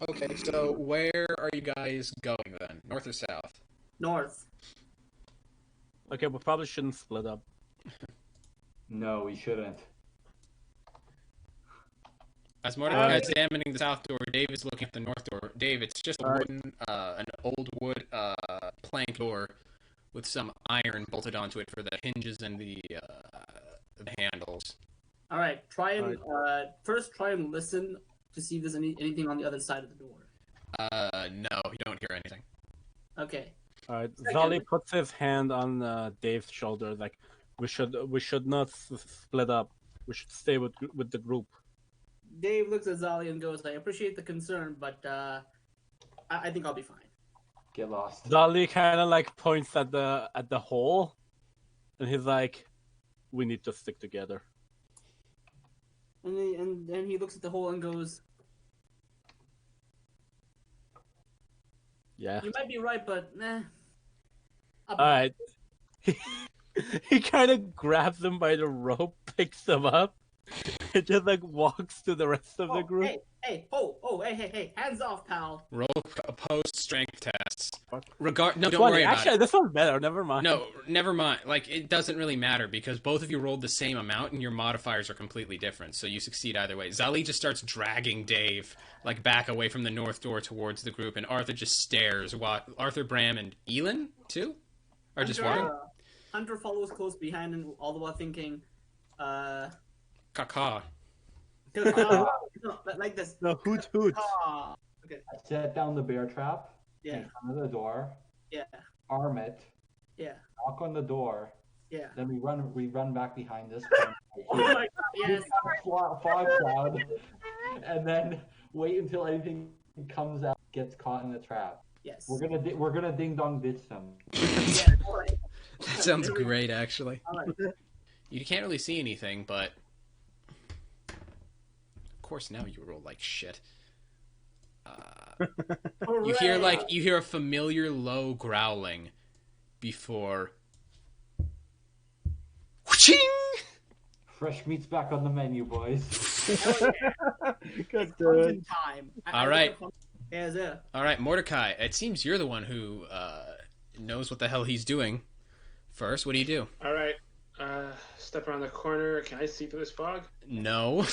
Okay, so where are you guys going then? North or south? North. Okay, we probably shouldn't split up. No, we shouldn't. As Mordecai is examining the south door, Dave is looking at the north door. Dave, it's just a wooden, an old wood plank door with some iron bolted onto it for the hinges and the handles. All right. First try and listen to see if there's anything on the other side of the door. No, you don't hear anything. Okay. All right, Zali puts his hand on Dave's shoulder, like we should not split up. We should stay with the group. Dave looks at Zali and goes, "I appreciate the concern, but I think I'll be fine." Get lost. Zali kind of like points at the hole, and he's like, "We need to stick together." And then he looks at the hole and goes, Yeah. "You might be right, but nah." All right. He kind of grabs him by the rope, picks him up, and just like walks to the rest of the group. Hey, hands off, pal. Roll opposed strength tests. No, don't 20. worry about Actually, it. this one's better. Never mind. No, never mind. Like, it doesn't really matter because both of you rolled the same amount and your modifiers are completely different, so you succeed either way. Zali just starts dragging Dave, like, back away from the north door towards the group, and Arthur just stares. Arthur, Bram, and Elin, too? Or just one? Hunter follows close behind and all the while thinking, Caca. no, like this. The hoot hoot. Okay. I set down the bear trap Yeah. in front of the door, Yeah. arm it, Yeah. knock on the door, Yeah. then we run back behind this Oh my god, yes. fog cloud, and then wait until anything comes out, gets caught in the trap. Yes. We're gonna ding dong ditch them. Yeah, all right. That sounds great, actually. All right. You can't really see anything, but... Of course, now you roll like shit. You hear a familiar low growling before... Whooshing! Fresh meat's back on the menu, boys. Good. Pumpkin time. All right. Yeah. All right, Mordecai, it seems you're the one who knows what the hell he's doing. First, what do you do? All right. Step around the corner. Can I see through this fog? No.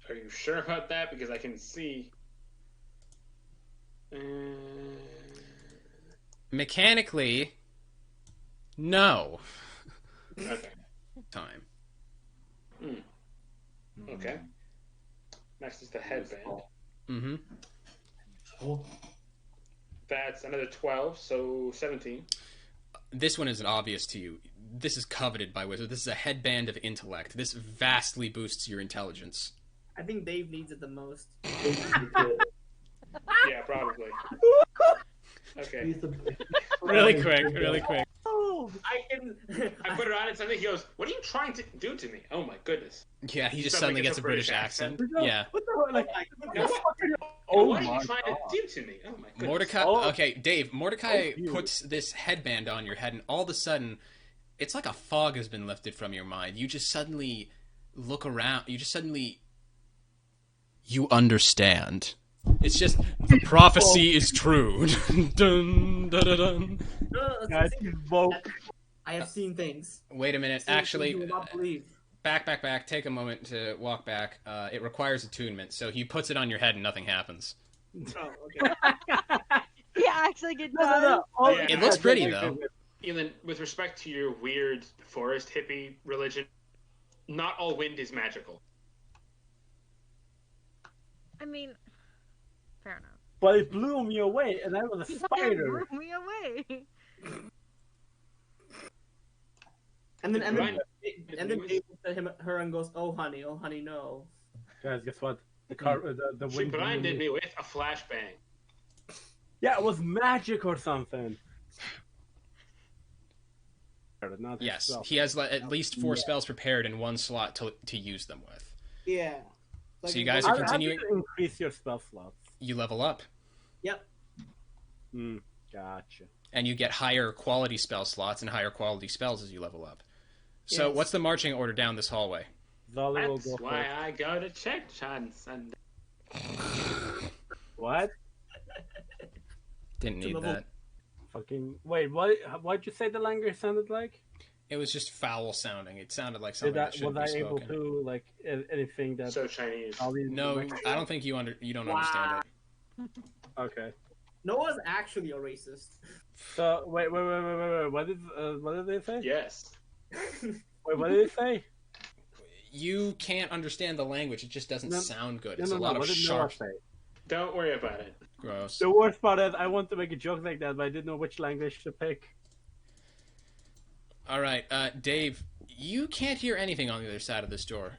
Are you sure about that? Because I can see. Mechanically, no. Okay. Time. Okay. Next is the headband. Mm-hmm. Oh, That's another 12, so 17. This one isn't obvious to you. This is coveted by wizards. This is a headband of intellect. This vastly boosts your intelligence. I think Dave needs it the most. Yeah, probably. Okay. Really quick. I put it on and suddenly he goes, "What are you trying to do to me?" Oh my goodness. Yeah, he just suddenly gets a British accent. Yeah. What the hell? Like, What are you trying to do to me? Oh my goodness. Mordecai. Okay, Dave. Mordecai puts this headband on your head, and all of a sudden, it's like a fog has been lifted from your mind. You just suddenly look around. You understand. It's just the prophecy is true. Dun, dun, dun, dun. guys, he's woke. I have seen things. Wait a minute. Seen things Actually, you will not believe. back. Take a moment to walk back. It requires attunement, so he puts it on your head and nothing happens. Oh, okay. Yeah, actually good No. job. Oh, Yeah. It looks pretty though. Elin, with respect to your weird forest hippie religion, not all wind is magical. I mean, fair enough. But it blew me away, and I was a spider. Blew me away. And then Right. Dave looks at her and goes, oh honey, no." Guys, guess what? The She wind. blinded me with a flashbang. Yeah, it was magic or something. Not Yes, himself. he has at least 4 spells prepared in one slot to use them with. Yeah. So you guys are How do continuing. you increase your spell slots? You level up, Yep. Gotcha. and you get higher quality spell slots and higher quality spells as you level up. So, Yes. what's the marching order down this hallway? Zali will That's go why first. I go to church on Sunday. What? Didn't need level- that. Fucking wait. What'd you say the language sounded like? It was just foul sounding. It sounded like Did something that that, shouldn't was be I able spoken. to like anything that? So Chinese. all these No, languages- I don't think you don't understand it. Okay. Noah's actually a racist. So wait. What did they say? Yes. Wait, what did they say? You can't understand the language. It just doesn't No, sound good. No, It's no, a no. lot What of did Noah sharp. say? Don't worry about it. Gross. The worst part is I want to make a joke like that, but I didn't know which language to pick. All right, Dave, you can't hear anything on the other side of this door.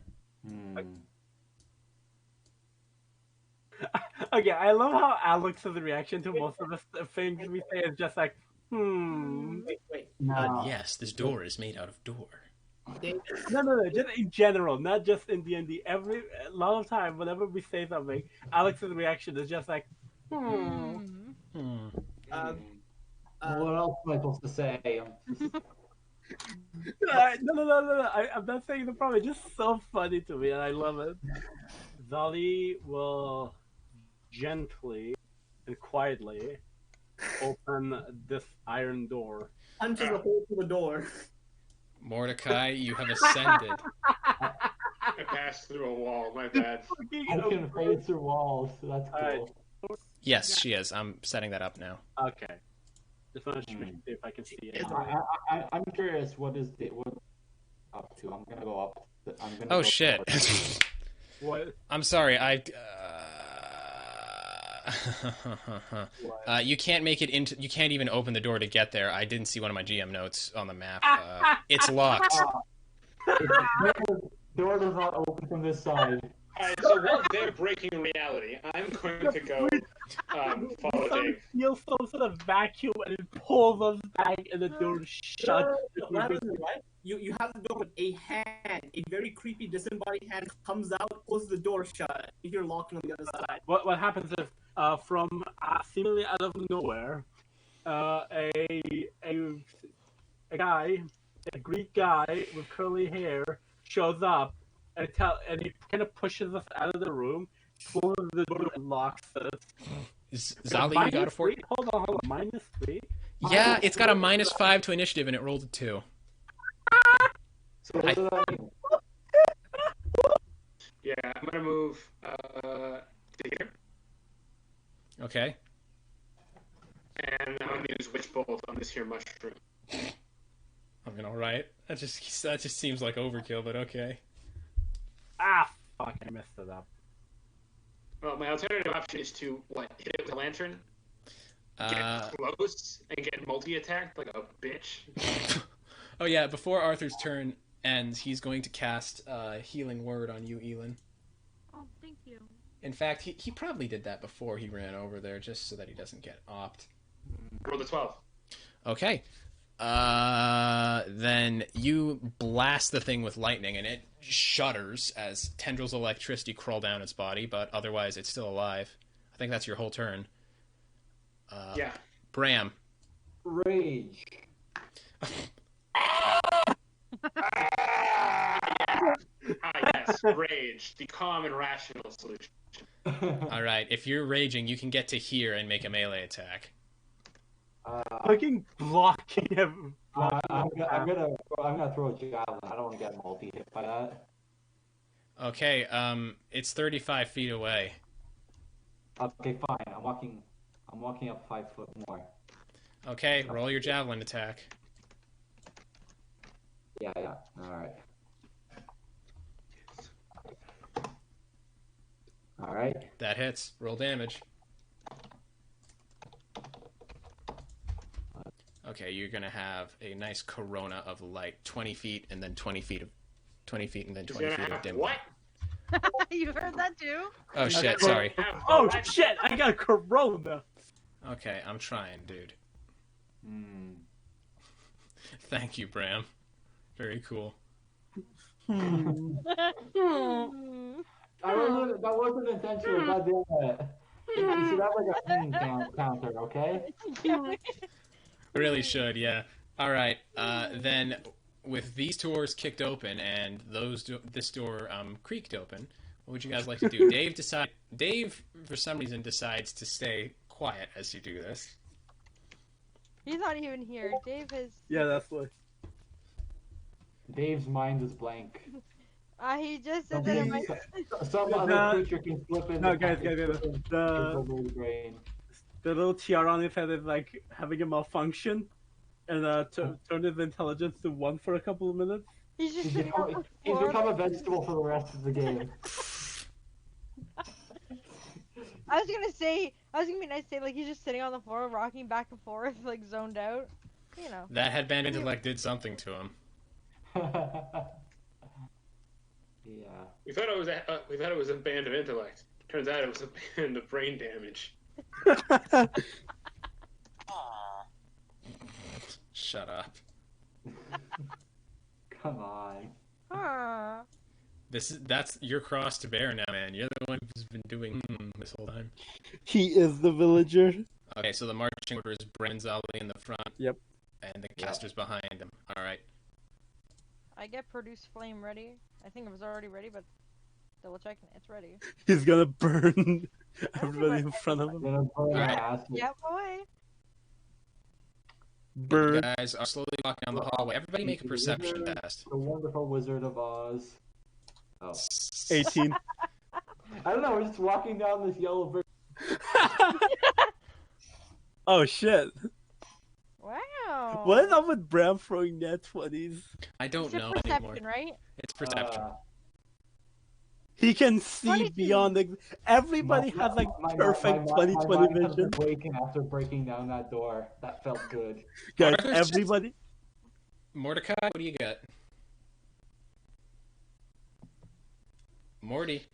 Okay, I love how Alex's reaction to most of the things we say is just like, Wait. No. Yes, this door is made out of door. Dave, No, just in general, not just in D&D. A lot of time, whenever we say something, Alex's reaction is just like, Hmm. um, What else am I supposed to say? No. I'm not saying the problem. It's just so funny to me, and I love it. Zali will gently and quietly open this iron door. punches a hole through the door. Mordecai, you have ascended. I passed through a wall. My bad. I can phase through walls, so that's Alright. cool. Yes, she is. I'm setting that up now. Okay. Just want to see if I can see it. I'm curious. What up to? I'm gonna go up. I'm gonna. Oh go shit. What? I'm sorry. You can't make it into. You can't even open the door to get there. I didn't see one of my GM notes on the map. It's locked. Door does not open from this side. Alright, so while they're breaking reality, I'm going to go follow Dave. Feel some sort of vacuum and it pulls us back and the door shut. What happens is, right? You have the door with a hand, a very creepy disembodied hand comes out, closes the door shut. You hear locking on the other side. What happens is from seemingly out of nowhere, a guy, a Greek guy with curly hair, shows up and he kind of pushes us out of the room, closes the door and locks us. Zali, you got a 4? Hold on, -3. Yeah, it's got a -5 to initiative and it rolled a 2. So what does that mean? Yeah, I'm gonna move to here, Okay. and I'm gonna use Witch Bolt on this here mushroom. I mean, all right. That just seems like overkill, but okay. Fuck, I messed it up. Well, my alternative option is to hit it with a lantern, get close, and get multi-attacked like a bitch. Oh yeah, before Arthur's turn ends, he's going to cast Healing Word on you, Elin. Oh, thank you. In fact, he probably did that before he ran over there, just so that he doesn't get opt. Roll the 12. Okay. Then you blast the thing with lightning, and it shudders as tendrils of electricity crawl down its body, but otherwise it's still alive. I think that's your whole turn. Yeah. Bram. Rage. Yes, rage, the calm and rational solution. All right, if you're raging, you can get to here and make a melee attack. Fucking blocking him. I'm gonna throw a javelin. I don't want to get multi-hit by that. Okay, it's 35 feet away. Okay, fine. I'm walking up 5 foot more. Okay, roll your javelin attack. Yeah. All right. That hits. Roll damage. Okay, you're gonna have a nice corona of light, 20 feet, and then 20 feet, and then 20 feet of dim What? You heard that too? Oh shit! Sorry. Oh shit! I got corona. Okay, I'm trying, dude. Hmm. Thank you, Bram. Very cool. That wasn't intentional. God damn it. You should have like a counter, okay? Really should, yeah. All right. Then, with these doors kicked open and this door creaked open, What would you guys like to do? Dave, for some reason, decides to stay quiet as you do this. He's not even here. Dave has. Yeah, that's why. Dave's mind is blank. He just said that. Some other creature can slip in. No, guys. The brain. The little tiara on his head is like having a malfunction, and turn his intelligence to 1 for a couple of minutes. He's just He's sitting on the floor. become a vegetable for the rest of the game. I was gonna be nice to say like he's just sitting on the floor, rocking back and forth, like zoned out. You know. That headband intellect did something to him. Yeah. We thought it was a band of intellect. Turns out it was a band of brain damage. Shut up. Come on. Huh. That's your cross to bear now, man. You're the one who's been doing this whole time. He is the villager. Okay, so the marching order is Bren Zali in the front. Yep. And the casters behind him. All right. I get produce flame ready. I think it was already ready, but double checking. It's ready. He's gonna burn everybody in front of him. Yeah, boy. Burn. You guys are slowly walking down the hallway. Everybody make a perception test. The wonderful Wizard of Oz. Oh. 18. I don't know, we're just walking down this yellow brick. Oh shit. Wow. What is up with Bram throwing net 20s? I don't It's a know perception, anymore. right? It's perception. He can see 22. beyond the... Everybody has like perfect 20/20 vision. Waking after breaking down that door. That felt good. Guys, Arthur's just- everybody... Mordecai, what do you got? Morty.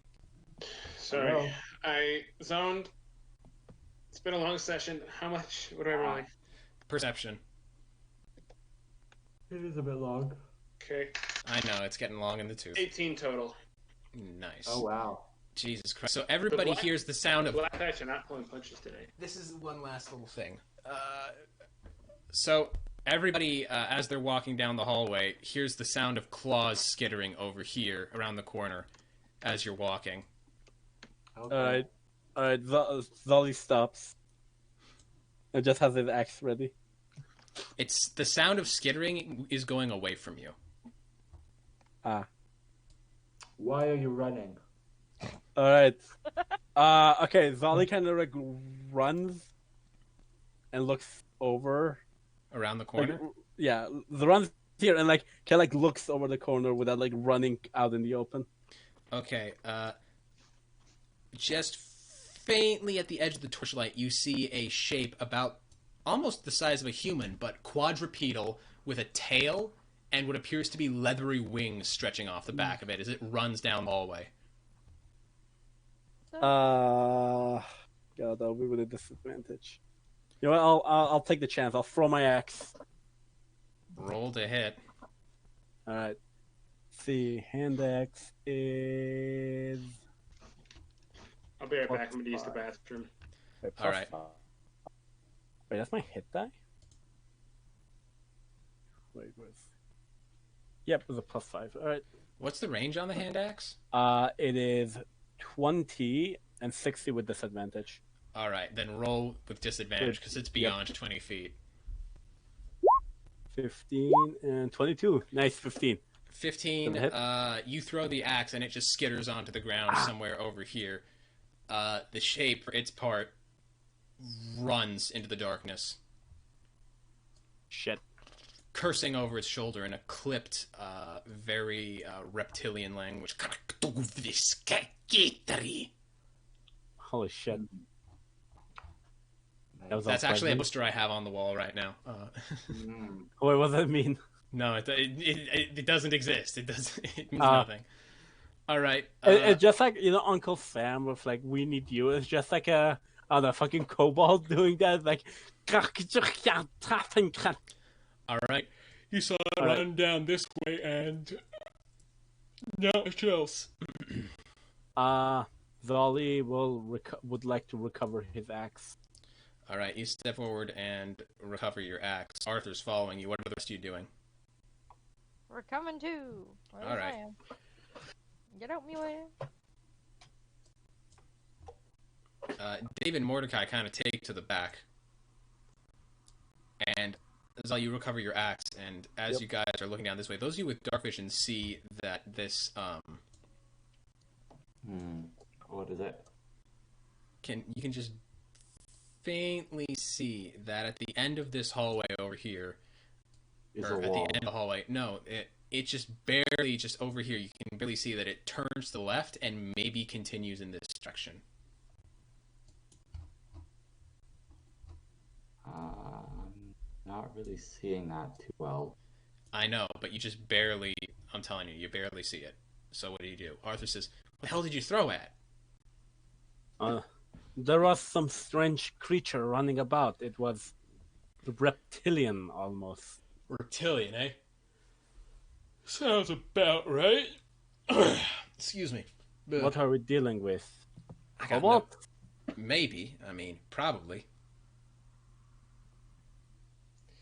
Sorry, Hello. I zoned. It's been a long session. How much? What do I roll? Perception. It is a bit long. Okay, I know, it's getting long in the tooth. 18 total. Nice. Oh wow. Jesus Christ. So everybody hears the sound of... Black dice are not pulling punches today. This is one last little thing. So everybody, as they're walking down the hallway, hears the sound of claws skittering over here around the corner as you're walking. Okay. Alright, Zolly stops. And just has his axe ready. It's the sound of skittering is going away from you. Why are you running? Alright. Okay, Zolly kind of like runs and looks over. Around the corner? Yeah, the runs here and like kind of like looks over the corner without like running out in the open. Okay, just faintly at the edge of the torchlight, you see a shape about almost the size of a human, but quadrupedal, with a tail and what appears to be leathery wings stretching off the back of it as it runs down the hallway. God, that'll be with a disadvantage. You know what? I'll take the chance. I'll throw my axe. Roll to hit. All right. Let's see, hand axe is. I'll be right back. I'm gonna use the bathroom. Wait, All right. Wait, that's my hit die. Wait, where's? Yep, it was a +5. All right. What's the range on the hand axe? It is 20 and 60 with disadvantage. All right, then roll with disadvantage because it's beyond 20 feet. 15 and 22. Nice, 15. 15, Hit. you throw the axe and it just skitters onto the ground somewhere over here. The shape, for its part, runs into the darkness, Shit. cursing over its shoulder in a clipped, very reptilian language. Holy shit. That was That's all actually a five poster I have on the wall right now. Wait, what does that mean? No, it doesn't exist. It means nothing. All right. It's just like, you know, Uncle Sam with like, we need you. It's just like a fucking kobold doing that. Like, all right. You saw it run down this way and no, it chills. Zolly would like to recover his axe. All right, you step forward and recover your axe. Arthur's following you. What are the rest of you doing? We're coming too. All right. Get out me way. Dave and Mordecai kind of take to the back. And Zal, you recover your axe, and as you guys are looking down this way, those of you with dark vision see that this What is it? you can just faintly see that at the end of this hallway over here, Is or a at wall. the end of the hallway, no, it just barely, just over here, you can barely see that it turns to the left and maybe continues in this direction. Not really seeing that too well. I know, but you just barely, I'm telling you, you barely see it. So what do? Arthur says, what the hell did you throw at? There was some strange creature running about. It was reptilian almost. Reptilian, eh? Sounds about right. Excuse me. What are we dealing with? I got What? Maybe. I mean, probably.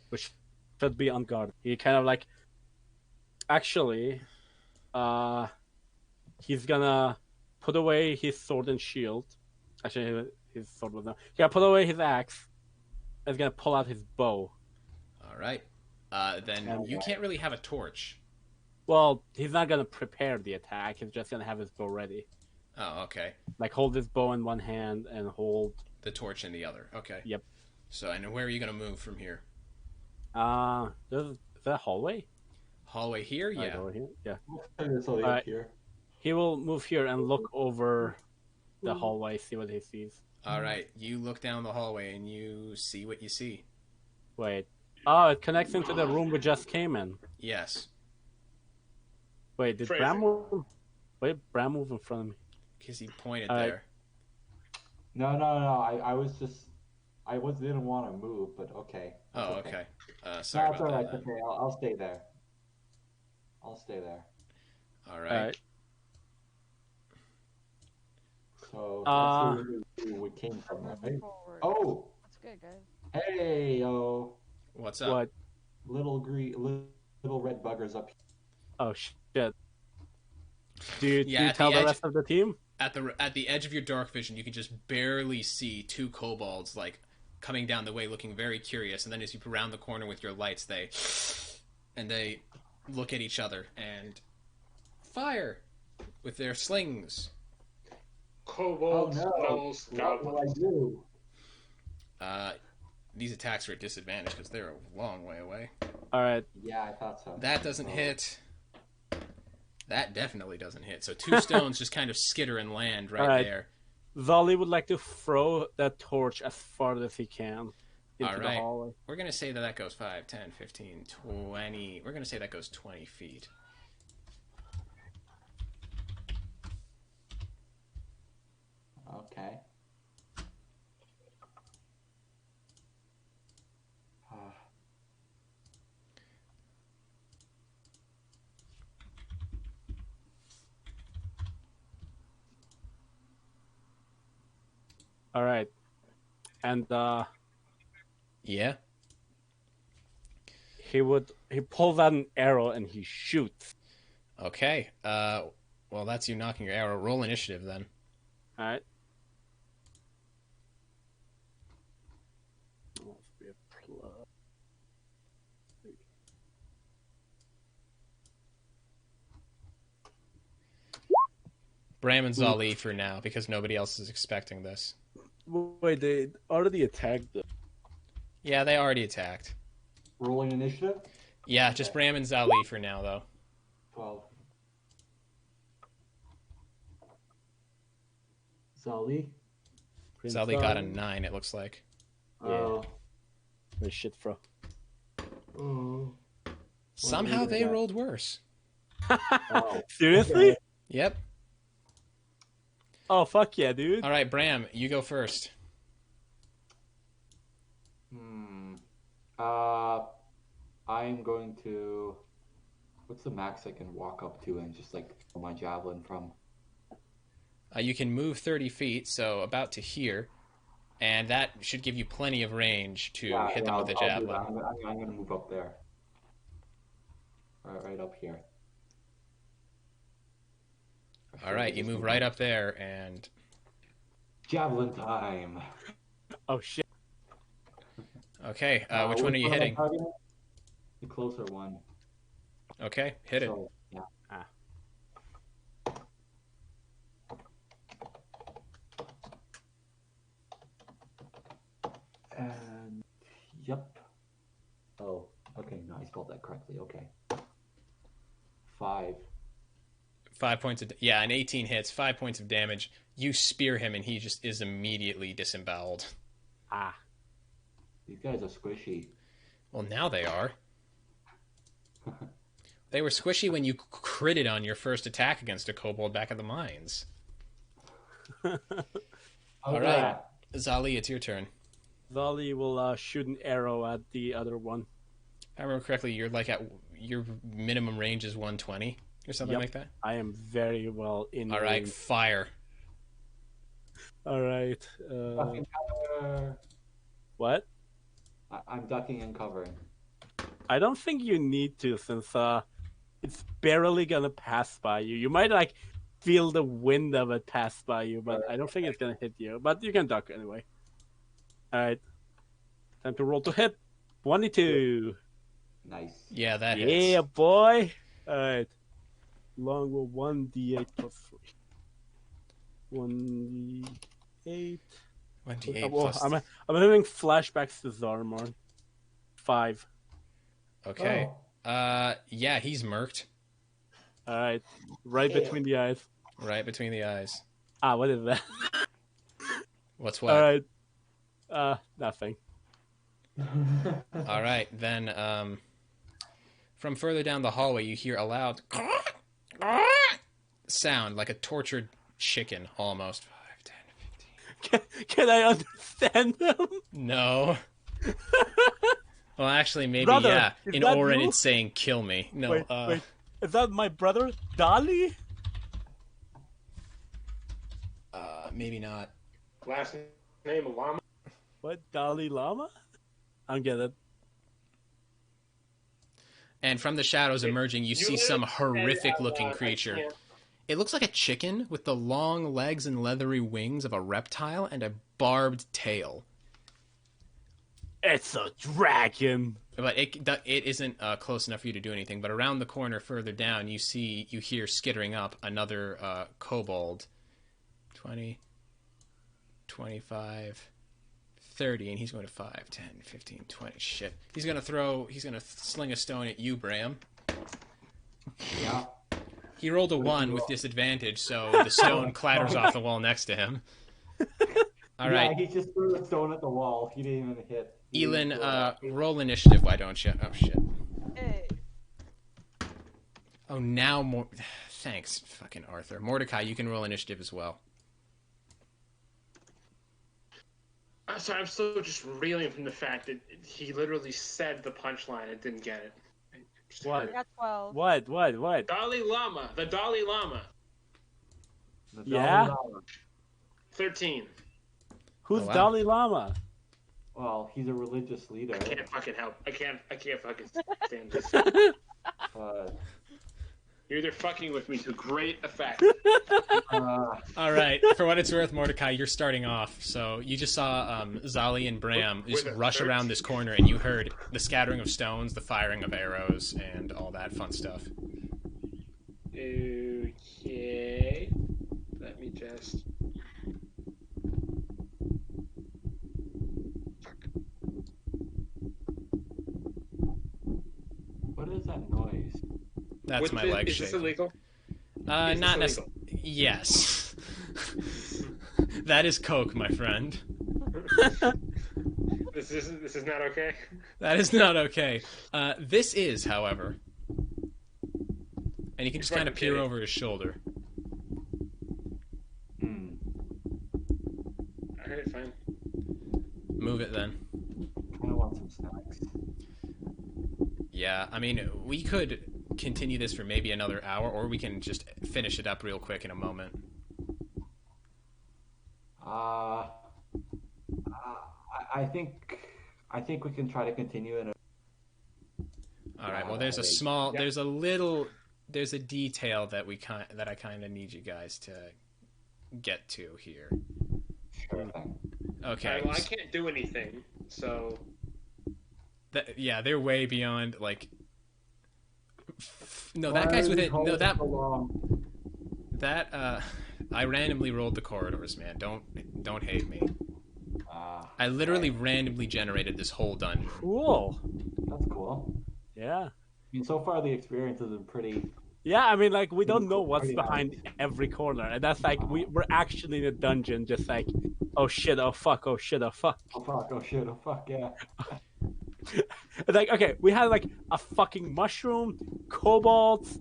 Which should be on guard. He kind of like, actually, he's gonna put away his sword and shield. Actually, his sword was not. He's gonna put away his axe. And he's gonna pull out his bow. All right. Then you can't really have a torch. Well, he's not gonna prepare the attack. He's just gonna have his bow ready. Oh, okay. Like hold his bow in one hand and hold The torch in the other. Okay. Yep. So, and where are you gonna move from here? Is that a hallway? Hallway here? Right Yeah. over here? Yeah. It's only Alright. up here. He will move here and look over the hallway, see what he sees. All right. You look down the hallway and you see what you see. Wait. Oh, it connects into the room we just came in. Yes. Wait, did Phrasing. Bram move? Wait, Bram move in front of me. Because he pointed All right. there. No. I didn't want to move, but okay. That's Oh, okay. No, Sorry it's about alright. that. Okay, I'll stay there. I'll stay there. All right. Alright. So Uh, that's where we came from, Moving right? forward. Oh, That's good, guys. hey, yo, What's up? What? little red buggers up here. Oh, shit. Do you Yeah, at tell the the edge- rest of the team? At the edge of your dark vision, you can just barely see two kobolds like coming down the way, looking very curious. And then as you round the corner with your lights, they look at each other and fire with their slings. Kobolds, Oh, no. gnolls, What will I goblins. do? These attacks are at disadvantage because they're a long way away. Alright. Yeah, I thought so. That doesn't hit. That definitely doesn't hit. So two stones just kind of skitter and land right Alright. there. Zolly would like to throw that torch as far as he can into the Alright. hallway. We're going to say that goes 5, 10, 15, 20. We're going to say that goes 20 feet. Okay. Alright. And Yeah? he pulls out an arrow and he shoots. Okay. Well, that's you knocking your arrow. Roll initiative then. Alright. Must be a plus. Bram and Zali for now, because nobody else is expecting this. Wait, they already attacked them. Yeah, they already attacked. Rolling initiative? Yeah, just Bram and Zali for now, though. 12. Zali? Zali got a 9, it looks like. Oh. Wait, shit, bro. Oh. Somehow they rolled worse. Oh. Seriously? Yep. Oh, fuck yeah, dude. All right, Bram, you go first. I'm going to. What's the max I can walk up to and just like throw my javelin from? You can move 30 feet, so about to here, and that should give you plenty of range to hit them with the I'll do javelin. that. I'm gonna move up there. Right up here. All right, you move right up there, and Javelin time. Oh shit. Okay, which one are you am I hitting? targeting? The closer one. Okay, hit it. So, yeah. Ah. And yep. Oh, okay. No, I spelled that correctly. Okay. 5. 5 points of yeah, an 18 hits, 5 points of damage. You spear him, and he just is immediately disemboweled. Ah. These guys are squishy. Well, now they are. They were squishy when you critted on your first attack against a kobold back at the mines. All right, Zali, it's your turn. Zali will shoot an arrow at the other one. If I remember correctly, you're like at your minimum range is 120 or something like that. I am very well in. All right, range. fire. All right. Ducking cover. What? I'm ducking and covering. I don't think you need to, since it's barely gonna pass by you. You might like feel the wind of it pass by you, but I don't think it's gonna hit you. But you can duck anyway. All right. Time to roll to hit. 22. Nice. Yeah, that Yeah, hits. boy. All right. Longbow 1d8 plus 3. 1d8. 1d8 Oh, plus. I'm having flashbacks to Zarmor. 5. Okay. Oh. Yeah, he's murked. All right. Right between the eyes. Right between the eyes. Ah, what is that? What's what? All right. Nothing. All right, then from further down the hallway, you hear a loud sound like a tortured chicken, almost. 5, 10, 15. Can I understand them? No. Well, actually, maybe, Brother, yeah. is In that Orin, you? it's saying, kill me. No, Wait. Is that my brother, Dali? maybe not. Last name Llama. What, Dalai Lama? I don't get it. And from the shadows emerging, you see some horrific-looking creature. It looks like a chicken with the long legs and leathery wings of a reptile and a barbed tail. It's a dragon. But it isn't close enough for you to do anything. But around the corner further down, you hear skittering up another kobold. 20, 25, 30, and he's going to 5, 10, 15, 20. Shit. He's going to sling a stone at you, Bram. Yeah. He rolled a 1 with disadvantage, so the stone clatters off the wall next to him. All right. Yeah, he just threw a stone at the wall. He didn't even hit. Elin, roll initiative, why don't you? Oh, shit. Hey. Oh, now more... Thanks, fucking Arthur. Mordecai, you can roll initiative as well. So I'm still just reeling from the fact that he literally said the punchline and didn't get it. What? I got 12. What? Dalai Lama. The Dalai Lama. The Yeah? Dalai Lama. 13. Who's Oh, wow. Dalai Lama? Well, he's a religious leader. I can't fucking help. I can't fucking stand this. But, You're either fucking with me to great effect. All right, for what it's worth, Mordecai, you're starting off. So you just saw Zali and Bram just With a rush 13. around this corner, and you heard the scattering of stones, the firing of arrows, and all that fun stuff. Okay. Let me just... what is that noise? That's my leg Is shake. this illegal? Not this necessarily. Yes. That is coke, my friend. This is not okay. That is not okay. This is, however. And you can just kind of peer over his shoulder. Alright, fine. Move it then. I want some snacks. Yeah, I mean, we could continue this for maybe another hour, or we can just finish it up real quick in a moment. I think we can try to continue in a... All right. Well, there's a small, there's a detail that I kind of need you guys to get to here. Sure thing. Okay. Alright, well, I can't do anything, so... Yeah, they're way beyond, like... No, that guy's within... No, that... I randomly rolled the corridors, man. Don't hate me. I literally randomly generated this whole dungeon. Cool. That's cool. Yeah. I mean, so far the experience has been pretty... Yeah, I mean, like, we don't know what's behind every corner. And that's like, we're actually in a dungeon, just like, oh shit, oh fuck, oh shit, oh fuck. Oh fuck, oh shit, oh fuck, yeah. Like, okay, we had like a fucking mushroom, kobolds,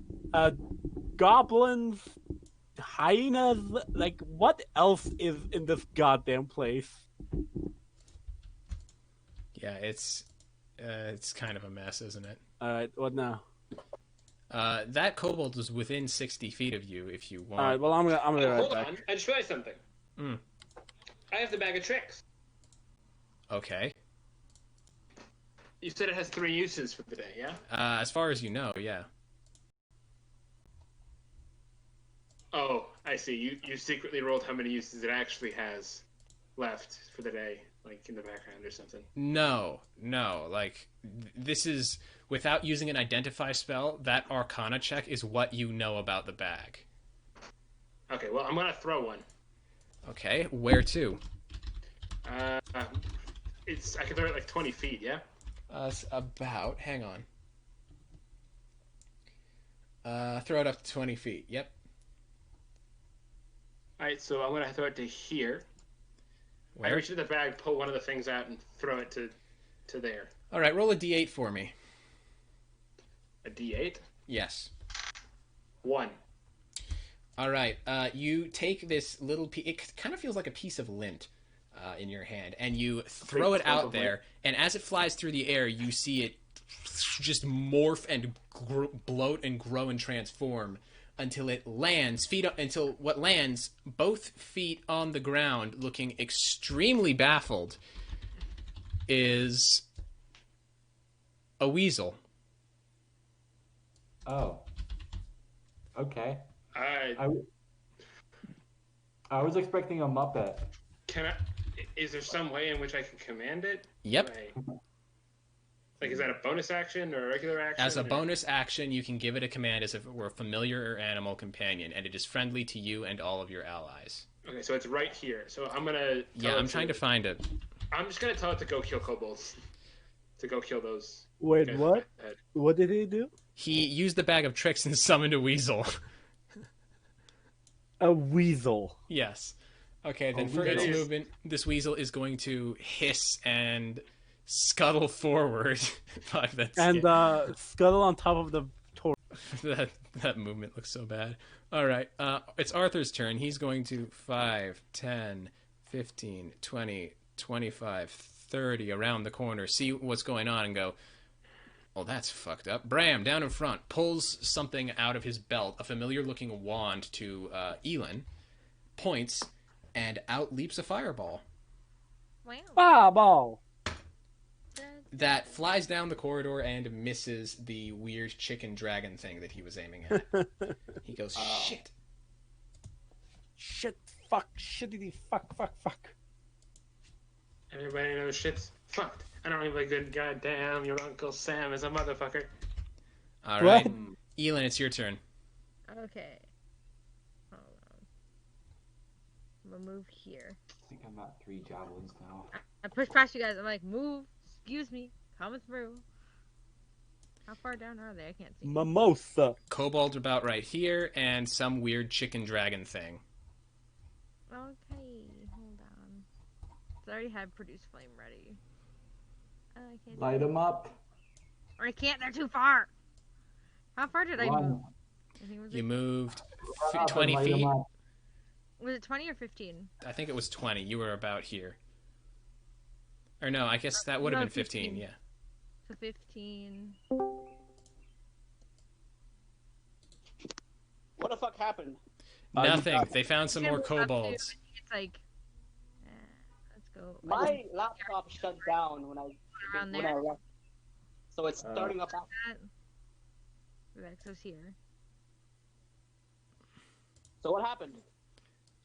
goblins, hyenas. Like, what else is in this goddamn place? Yeah, it's kind of a mess, isn't it? Alright, what now? That kobold was within 60 feet of you if you want. Alright, well, I'm gonna Hold right back. on, I just realized something. I have the bag of tricks. Okay. You said it has 3 uses for the day, yeah? As far as you know, yeah. Oh, I see. You secretly rolled how many uses it actually has left for the day, like in the background or something. No. Like, this is... Without using an identify spell, that Arcana check is what you know about the bag. Okay, well, I'm gonna throw one. Okay, where to? I can throw it like 20 feet, yeah? It's about... Hang on. Throw it up to 20 feet, yep. Alright, so I'm gonna throw it to here. Where? I reach into the bag, pull one of the things out, and throw it to there. Alright, roll a d8 for me. A D8? Yes. 1. Alright, you take this little piece... It kind of feels like a piece of lint in your hand, and you throw it out there, and as it flies through the air, you see it just morph and bloat and grow and transform until it lands, until what lands both feet on the ground, looking extremely baffled, is a weasel. Oh. Okay. I was expecting a Muppet. Is there some way in which I can command it? Yep. Like, is that a bonus action or a regular action? As a bonus action, you can give it a command as if it were a familiar or animal companion, and it is friendly to you and all of your allies. Okay, so it's right here. So I'm gonna... Yeah, I'm trying to find it. I'm just gonna tell it to go kill kobolds. To go kill those... Wait, what? What did he do? He used the bag of tricks and summoned a weasel. A weasel. Yes. Okay, then for its movement, this weasel is going to hiss and scuttle forward. And scuttle on top of the torch. that movement looks so bad. All right, it's Arthur's turn. He's going to 5, 10, 15, 20, 25, 30 around the corner, see what's going on, and go, oh, that's fucked up. Bram, down in front, pulls something out of his belt, a familiar-looking wand to Elin, points, and out leaps a fireball. Wow. Fireball! That flies down the corridor and misses the weird chicken dragon thing that he was aiming at. He goes, shit. Shit, fuck, shittity, fuck. Everybody knows shit's fucked. I don't even like good goddamn. Your Uncle Sam is a motherfucker. All right, Elin, it's your turn. Okay. Hold on. I'm gonna move here. I think I'm at 3 javelins now. I push past you guys. I'm like, move. Excuse me. Coming through. How far down are they? I can't see. Mimosa. Kobold's about right here, and some weird chicken dragon thing. Okay, hold on. I already had produce flame ready. I can't Light them up. Or I can't. They're too far. How far did I move? I think it was You moved Run up 20 and light 'em feet. up. Was it 20 or 15? I think it was 20. You were about here. Or no, I guess that would have No, been 15, 15. yeah. So 15. What the fuck happened? Nothing. They found some more It's like, kobolds. let's go. My laptop shut down when I Around when there? I left. So it's starting up. Rexo's here. So what happened?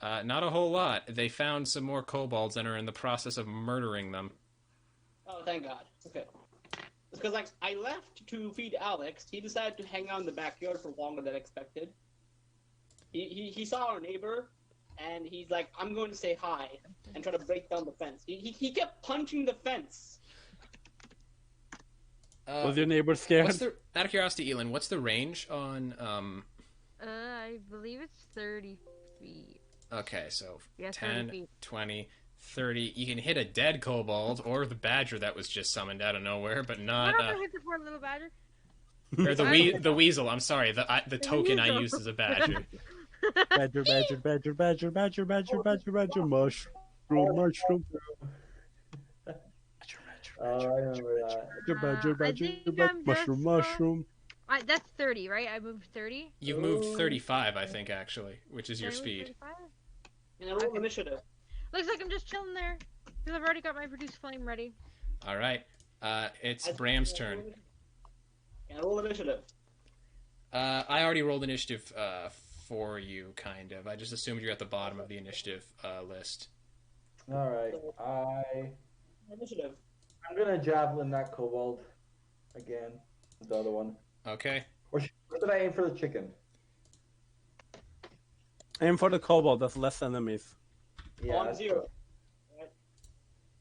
Not a whole lot. They found some more kobolds and are in the process of murdering them. Oh, thank God. Okay. It's because, like, I left to feed Alex. He decided to hang out in the backyard for longer than expected. He saw our neighbor, and he's like, I'm going to say hi, and try to break down the fence. He kept punching the fence. Was your neighbor scared? Out of curiosity, Elin, what's the range on... I believe it's 30 feet. Okay, so Yeah, 10, 30 feet. 20, 30. You can hit a dead kobold or the badger that was just summoned out of nowhere, but not... What if I hit the poor little badger? Or the weasel, I'm sorry. The token I used is a badger. Badger, badger, badger, badger, badger, badger, badger, badger, mushroom, mushroom. I remember that. Badger, I badger, think badger, I'm mushroom, just, mushroom. That's 30, right? I moved 30. You've moved 35, I think, actually, which is your Did I move speed. 35? And I rolled initiative. Looks like I'm just chilling there. Because I've already got my produce flame ready. All right. It's Bram's turn. And I rolled initiative. I already rolled initiative for you, kind of. I just assumed you're at the bottom of the initiative list. All right. Initiative. I'm gonna javelin that kobold again. The other one. Okay. Or should I aim for the chicken? Aim for the kobold. That's less enemies. Yeah. On 0.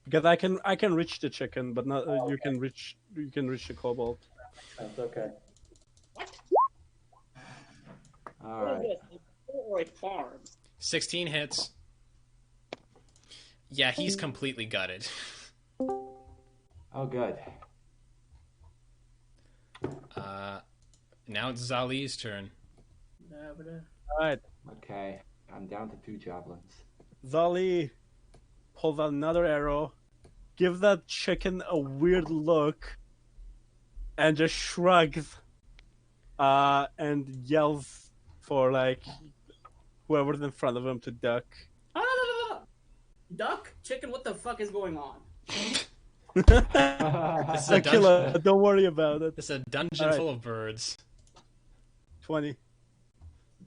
Because I can reach the chicken, but not you can reach the kobold. That's okay. What? All What right. is this? Or a farm? 16 hits. Yeah, he's completely gutted. Oh, good. Now it's Zali's turn. Alright, Okay. I'm down to 2 javelins. Zali pulls out another arrow, gives that chicken a weird look, and just shrugs, and yells for, like, whoever's in front of him to duck. Duck? Chicken, what the fuck is going on? This is a Killer, dungeon. don't worry about it. This is a dungeon Alright. full of birds. 20.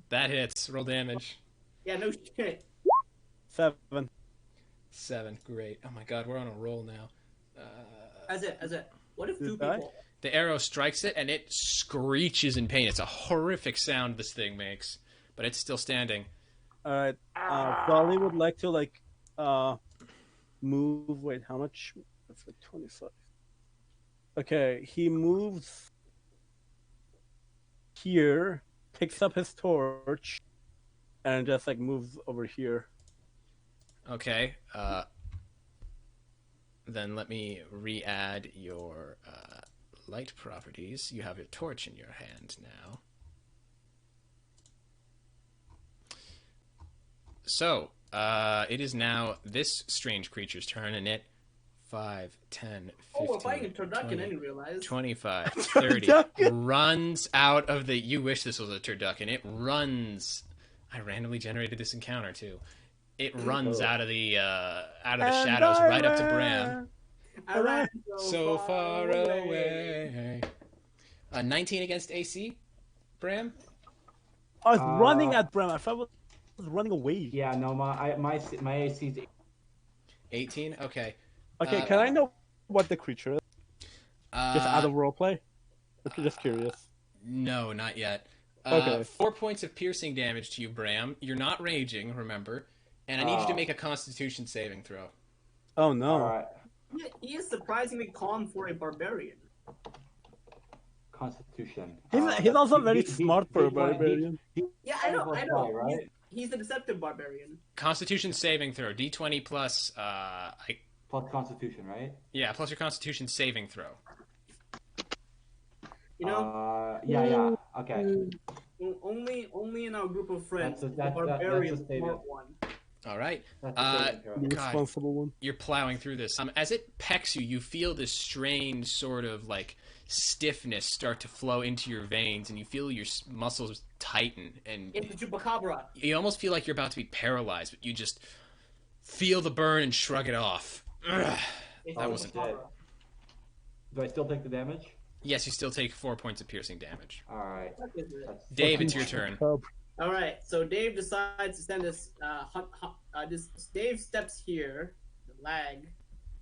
That hits. Roll damage. Yeah, no shit. 7. 7. Great. Oh my god, we're on a roll now. As it. What if Did 2 it die? people? The arrow strikes it, and it screeches in pain. It's a horrific sound this thing makes, but it's still standing. Alright, Zali would like to, like, move. Wait, how much? That's like 25. Okay, he moves here, picks up his torch, and just like moves over here. Okay. Then let me re-add your light properties. You have your torch in your hand now. So, it is now this strange creature's turn, and it 5, 10, 15, Oh, we're fighting a turducken, 20, I didn't realize. 25, 30, Turducken? runs out of the... You wish this was a turducken. It runs... I randomly generated this encounter, too. It runs out of the shadows right up to Bram. I ran So far away. 19 against AC, Bram? I was running at Bram. I thought I was running away. Yeah, no, my AC is 18? Okay. Okay, can I know what the creature is? Just out of roleplay? I'm just curious. No, not yet. Okay. 4 points of piercing damage to you, Bram. You're not raging, remember. And I need you to make a Constitution saving throw. Oh no. Alright. He is surprisingly calm for a barbarian. Constitution. He's also very he- smart for a he- barbarian. Yeah, I know. Right? He's a deceptive barbarian. Constitution saving throw. D20 plus, Plus Constitution, right? yeah, plus your Constitution saving throw. You know, Yeah. Okay. only in our group of friends, That's a- the that's a barbarian statement. smart one. All right. That's a saving throw. The God. responsible one. You're plowing through this. As it pecks you, you feel this strange sort of like stiffness start to flow into your veins, and you feel your muscles tighten, and It's the Chupacabra. you almost feel like you're about to be paralyzed, but you just feel the burn and shrug it off. Ugh. It's That the wasn't Chupacabra. it. Do I still take the damage? Yes, you still take 4 points of piercing damage. Alright. What is it? That's Dave, it's your turn. All right, so Dave decides to send this. Dave steps here. The lag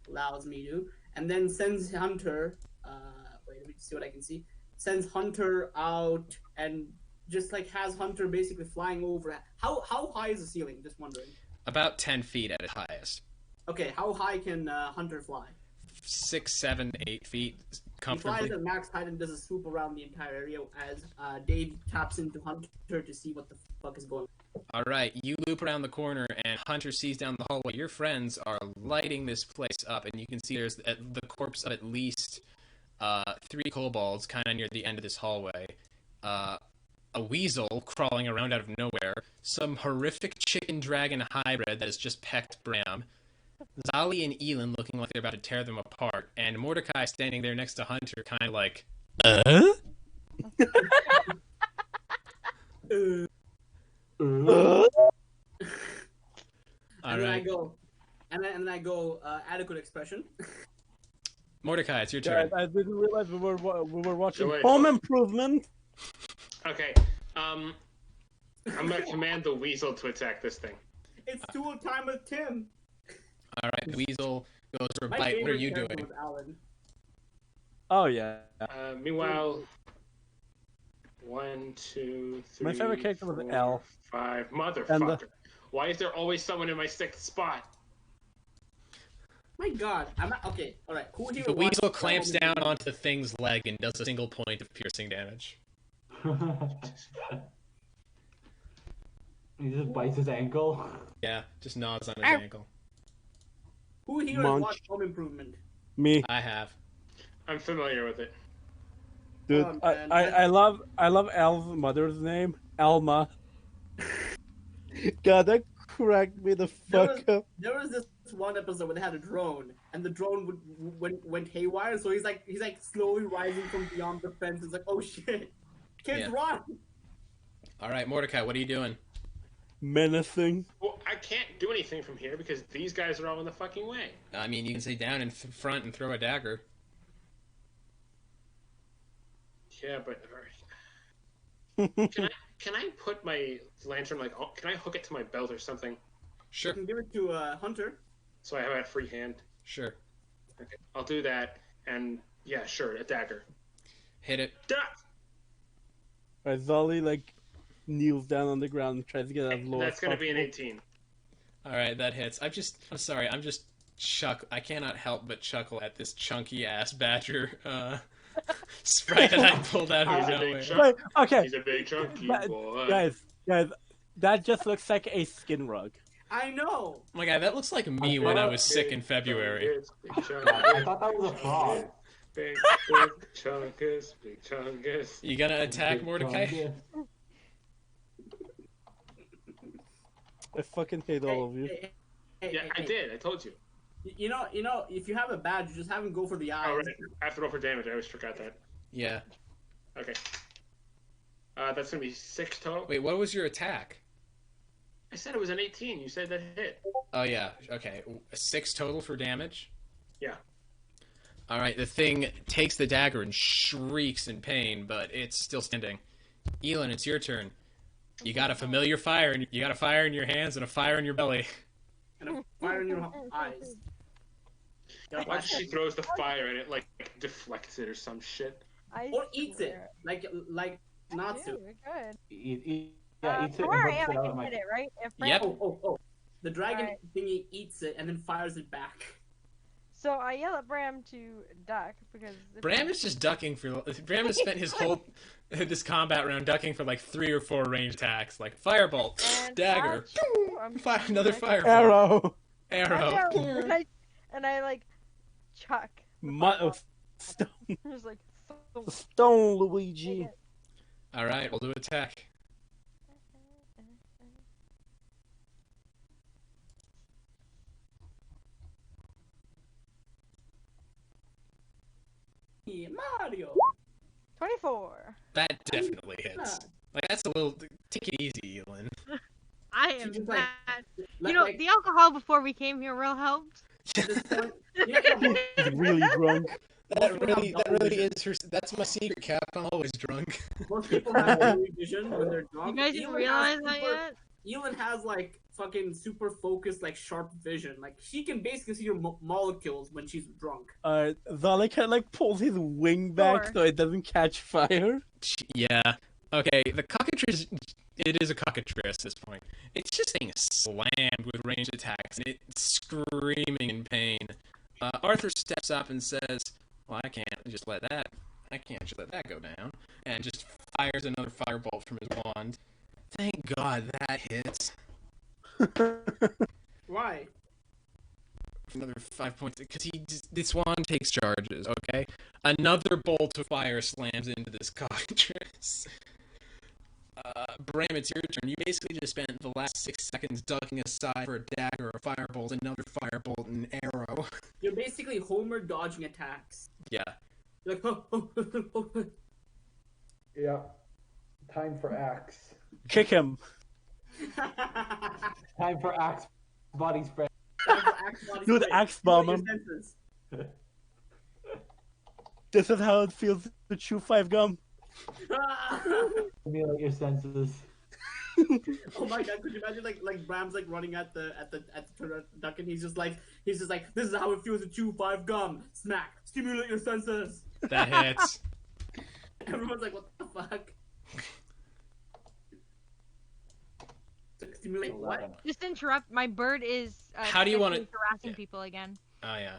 allows me to, and then sends Hunter. Wait, let me see what I can see. Sends Hunter out and just like has Hunter basically flying over. How high is the ceiling? Just wondering. About 10 feet at its highest. Okay, how high can Hunter fly? 6, 7, 8 feet He comfortably. flies at max height and does a swoop around the entire area as Dave taps into Hunter to see what the fuck is going on. All right, you loop around the corner, and Hunter sees down the hallway. Your friends are lighting this place up, and you can see there's the corpse of at least 3 kobolds kind of near the end of this hallway. A weasel crawling around out of nowhere. Some horrific chicken dragon hybrid that has just pecked Bram. Zali and Elin looking like they're about to tear them apart, and Mordecai standing there next to Hunter, kind of like, And then I go, adequate expression. Mordecai, it's your turn. I didn't realize we were watching So wait, Home Improvement. Okay. I'm gonna command the weasel to attack this thing. It's duel time with Tim. All right, Weasel goes for a My bite. What are favorite you character doing? was Alan. Oh yeah. Meanwhile, 1, 2, 3. My favorite character was 4, L. 5. Motherfucker. And Why is there always someone in my 6th spot? My God, I'm not, okay. All right, who here? The watched Weasel clamps Home down Improvement? onto the thing's leg and does a single point of piercing damage. He just bites his ankle. Yeah, just gnaws on his Ow. ankle. Who here has Munch. watched Home Improvement? Me, I have. I'm familiar with it. dude. Oh, man. I love Al's mother's name, Alma. God, that cracked me the fuck up. There was this one episode where they had a drone, and the drone went haywire. So he's like slowly rising from beyond the fence. It's like, oh shit, kids Yeah. run! All right, Mordecai, what are you doing? Menacing. Well, I can't do anything from here because these guys are all in the fucking way. I mean, you can stay down in front and throw a dagger. Yeah, but can I put my lantern can I hook it to my belt or something Sure, You can give it to Hunter. so I have a free hand? sure. Okay, I'll do that. And yeah, sure, a dagger. Hit it. Da! Right, Zolly like kneels down on the ground and tries to get as low That's as gonna be an possible. 18. All right, that hits. I'm sorry. I'm just I cannot help but chuckle at this chunky ass badger sprite that I pulled out He's of a big nowhere. chunk. Wait, okay, He's a big chunky But- boy. guys, that just looks like a skin rug. I know. Oh my god, that looks like me when I was sick in February. Big I chunkus, thought that was a frog. big chunkus, big chunkus. You gonna attack Big Mordecai? chungus. I fucking hate all of you. Yeah, I did. I told you. You know, if you have a badge, you just have him go for the eyes. Oh, right. I have to roll for damage. I always forgot that. Yeah. Okay. That's gonna be 6 total. Wait, what was your attack? I said it was an 18. You said that hit. Oh yeah. Okay. 6 total for damage. Yeah. All right. The thing takes the dagger and shrieks in pain, but it's still standing. Elin, it's your turn. You got a familiar fire, and you got a fire in your hands and a fire in your belly. And a fire in your eyes. Watch she throws the fire and it like deflects it or some shit. Or eats it, like Natsu. Dude, good. Yeah, eats it From and where I hooks am, it I out can of my... hit it, right? If Yep. Oh. The dragon Alright. thingy eats it and then fires it back. So I yell at Bram to duck because. Bram is just ducking for. Bram has spent his whole this combat round ducking for like 3 or 4 ranged attacks, like firebolt, And dagger, fire, another fire. fireball, Arrow. arrow. And I like chuck. Stone. Just like. Stone, Luigi. All right, we'll do attack. Yeah, Mario. 24. That definitely hits. Like that's a little. Take it easy, Elin. I am She's like- bad. Like, You know, like, the alcohol before we came here real helped. at this point, you know, He's really drunk. That really is her. That's my secret, Cap. I'm always drunk. Most people have blurry vision when they're You drunk. guys didn't realize that yet? Elin has like fucking super focused, like sharp vision. Like she can basically see your molecules when she's drunk. Zali kind of like pulls his wing back Sure. so it doesn't catch fire. Yeah. Okay. The cockatrice. It is a cockatrice at this point. It's just being slammed with ranged attacks, and it's screaming in pain. Arthur steps up and says, "Well, I can't just let that go down," and just fires another firebolt from his wand. Thank God that hits. Why? Another 5 points, because this wand takes charges. Okay, another bolt of fire slams into this cockatrice. Bram, it's your turn. You basically just spent the last 6 seconds ducking aside for a dagger, a firebolt, another firebolt, and an arrow. You're basically Homer dodging attacks. Yeah. You're like, oh. Yeah. Time for axe. Kick him. Time for axe body spray. Dude, axe bomb him. This is how it feels to chew 5 gum. Simulate your senses. Oh my god, could you imagine like Bram's like running at the duck and he's just like this is how it feels to chew 5 gum. Smack. Stimulate your senses. That hits. Everyone's like, what the fuck? Stimulate what? Just interrupt. My bird is. How do you want it- harassing people again? Oh yeah.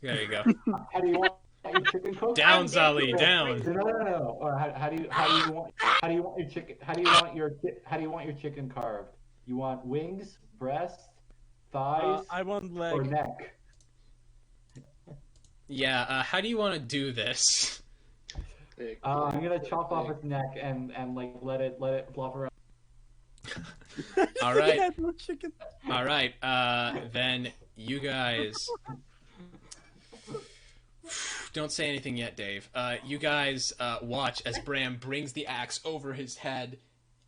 There you go. How do you want your chicken cooked? Down, Zali, down. No. Or how do you want your chicken? How do you want your chicken carved? You want wings, breast, thighs, I want leg. or neck? Yeah. How do you want to do this? I'm gonna chop off its neck and like let it flop around. All right. Yeah, no chicken. All right. Then you guys. Don't say anything yet, Dave. You guys watch as Bram brings the axe over his head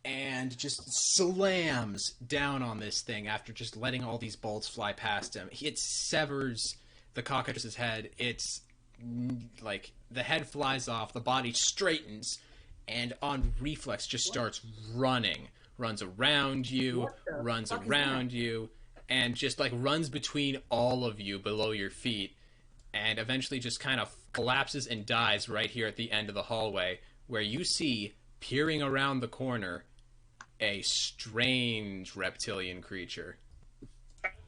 and just slams down on this thing after just letting all these bolts fly past him. It severs the cockatrice's head. It's like the head flies off, the body straightens, and on reflex just starts running. Runs around you, runs around you, and just like runs between all of you below your feet. And eventually just kind of collapses and dies right here at the end of the hallway, where you see, peering around the corner, a strange reptilian creature.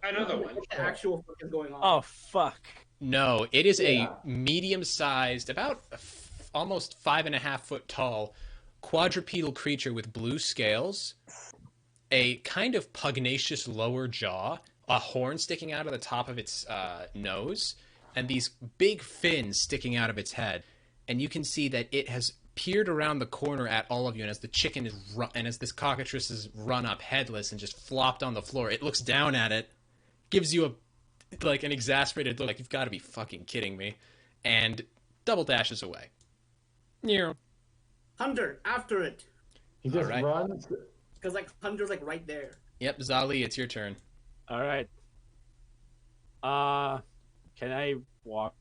Another one. What the actual fuck is going on? Oh, fuck. No, it is a medium-sized, about almost 5.5 foot tall, quadrupedal creature with blue scales, a kind of pugnacious lower jaw, a horn sticking out of the top of its nose, and these big fins sticking out of its head. And you can see that it has peered around the corner at all of you, and as the chicken is and as this cockatrice is run up headless and just flopped on the floor, it looks down at it, gives you an exasperated look, like you've got to be fucking kidding me, and double dashes away. Yeah. Hunter, after it. He just Alright. runs. Because like Hunter's like right there. Yep, Zali, it's your turn. All right. Can I walk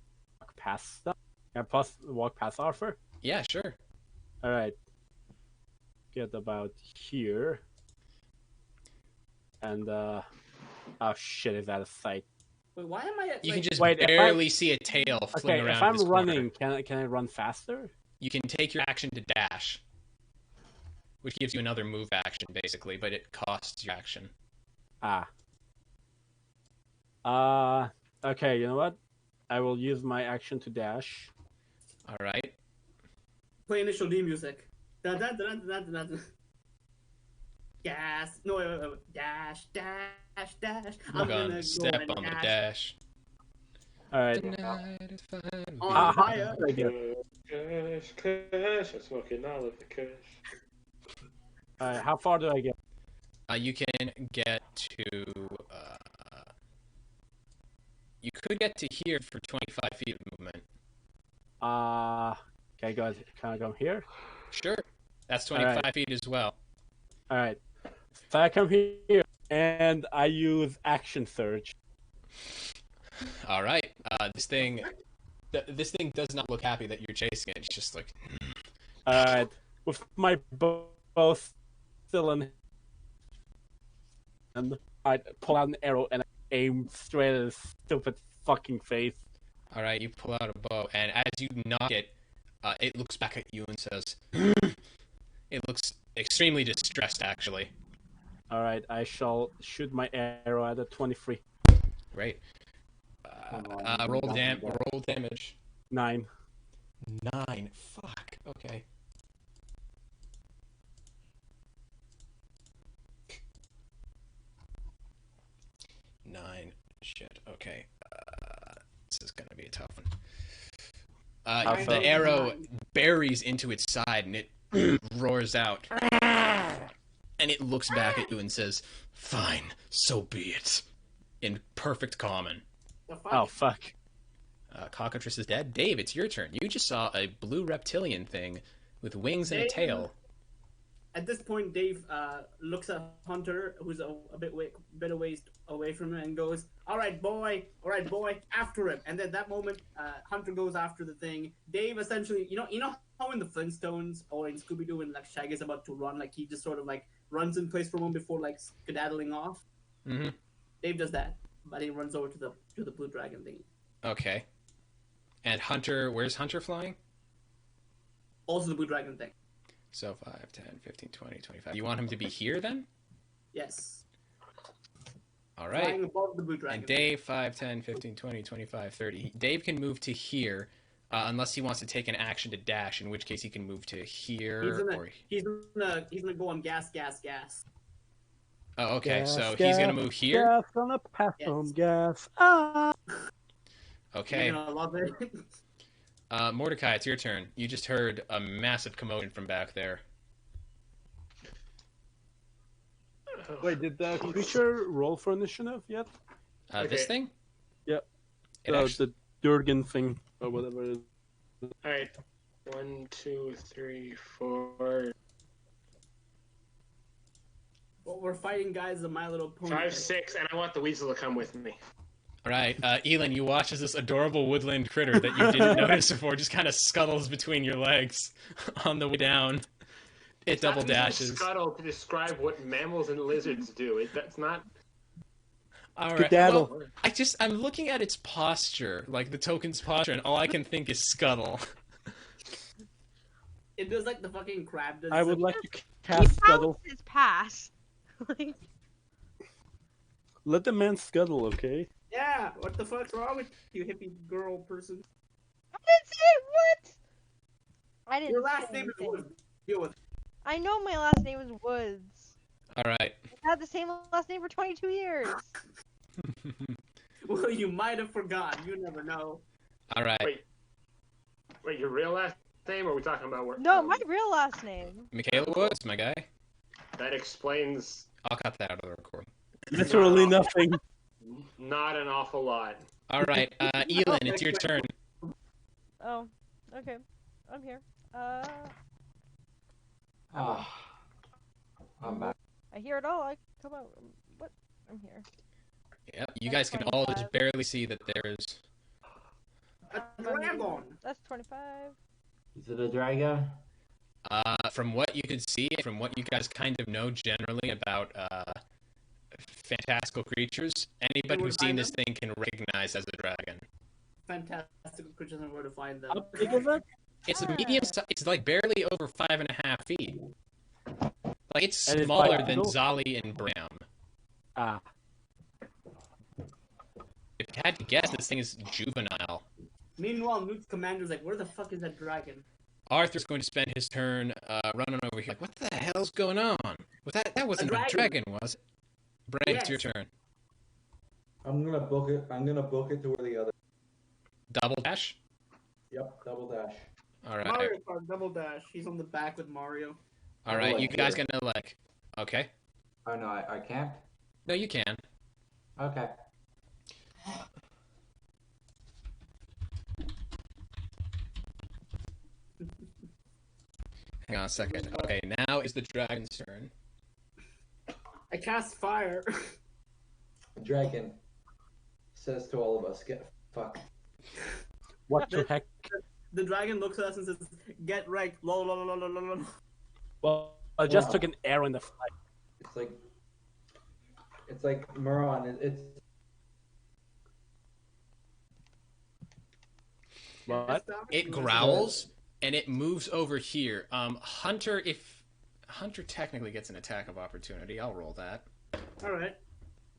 past them? Can I walk past Arthur? Yeah, sure. All right. Get about here. And oh shit, is that a sight? Wait, why am I at, You like, can just Wait, if barely see a tail fling Okay, around if I'm this corner. running, can I run faster? You can take your action to dash, which gives you another move action, basically, but it costs your action. Okay, you know what? I will use my action to dash. All right. play initial D music. Dun, dun, dun, dun, dun, dun, dun. Gas. No, wait. Dash, dash, dash. I'm gonna go step and on the dash. All right. Tonight is fine. On fire. Kush, kush, I'm smoking all of the kush. All right. How far do I get? You can get to. You could get to here for 25 feet of movement. Okay, guys. Can I come here? Sure. That's 25 Alright. feet as well. All right. So I come here and I use action surge. All right. This thing this thing does not look happy that you're chasing it. It's just like, Alright. With my bow still in hand, I pull out an arrow and I aim straight at his stupid fucking face. all right, you pull out a bow, and as you knock it, it looks back at you and says, it looks extremely distressed, actually. Alright, I shall shoot my arrow at a 23. Great. on, Roll down. damage. 9. 9. Fuck. Okay. Nine. Shit. Okay. This is gonna be a tough one. The arrow buries into its side and it roars out. And it looks back at you and says, "Fine, so be it." In perfect common. The fuck? Oh, fuck. Cockatrice is dead. Dave, it's your turn. You just saw a blue reptilian thing with wings and a Dave? tail. At this point, Dave looks at Hunter, who's a bit a ways away from him, and goes, all right, boy, after him." And then that moment, Hunter goes after the thing. Dave essentially, you know how in the Flintstones or in Scooby-Doo when like Shaggy's about to run, like he just sort of like runs in place for a moment before like skedaddling off. Mm-hmm. Dave does that, but he runs over to the blue dragon thing. Okay. And Hunter, where's Hunter flying? Also the blue dragon thing. So 5, 10, 15, 20, 25. You want him to be here then? Yes. All right. Flying above the blue dragon. And Dave, 5, 10, 15, 20, 25, 30. Dave can move to here, unless he wants to take an action to dash, in which case he can move to here. He's gonna go on gas. Oh, okay. Gas, So gas, he's going to move here. Gas on the path Yes. home, gas. Ah! Okay. You're gonna love it. Mordecai, it's your turn. You just heard a massive commotion from back there. Wait, did the creature roll for initiative yet? This Okay. thing? Yep. It actually- The Durgan thing, or whatever it is. All right. 1, 2, 3, 4, What we're fighting, guys, is My Little Pony. 5, 6, and I want the weasel to come with me. All right. Elin, you watch as this adorable woodland critter that you didn't notice before just kind of scuttles between your legs on the way down. It double Not using dashes. Scuttle to describe what mammals and lizards do. That's not. All right. Skedaddle. Well, I'm looking at its posture, like the token's posture, and all I can think is scuttle. It does like the fucking crab does. I would like to He cast Scuttle. pounced his pass. Like, Let the man scuttle, okay? Yeah, what the fuck's wrong with you, hippie girl person? I didn't say what? I didn't. Your last say name is anything. Woods. Deal with it. I know my last name is Woods. All right. I had the same last name for 22 years. Well, you might have forgotten. You never know. All right. Wait, your real last name? Or are we talking about where? No, my real last name. Michaela Woods, my guy. That explains I'll cut that out of the recording. Literally nothing. not an awful lot. All right. Elin, it's your turn. Oh, okay. I'm here. I'm back. I hear it all. I come out. What? I'm here. Yep. You guys can all just barely see that there's. A dragon. That's 25. Is it a dragon? From what you could see, from what you guys kind of know generally about fantastical creatures, anybody who's seen this thing can recognize as a dragon. Fantastic creatures and where to find them. How big is it? It's a medium size. It's like barely over 5.5 feet. Like it's And it's smaller than bipedal? Zali and Bram. Ah. If you had to guess, this thing is juvenile. Meanwhile, Newt's commander's like, where the fuck is that dragon? Arthur's going to spend his turn running over here. Like, what the hell's going on? That wasn't a dragon, was it? Brain, it's your turn. I'm gonna book it. I'm gonna book it to where the other. Double dash. Yep, double dash. All right. Mario Kart double dash. He's on the back with Mario. All right. like You guys here. gonna like? Okay. Oh no, I can't. No, you can. Okay. Hang on a second. Okay, now is the dragon's turn. I cast fire. The dragon says to all of us, "Get fucked." What the heck? The dragon looks at us and says, "Get wrecked." Lol, lol, lol, lol, lol, lol. Well, I just Wow. took an arrow in the flight. It's like Muron. It's What? It growls and it moves over here. Hunter, if Hunter technically gets an attack of opportunity, I'll roll that. All right.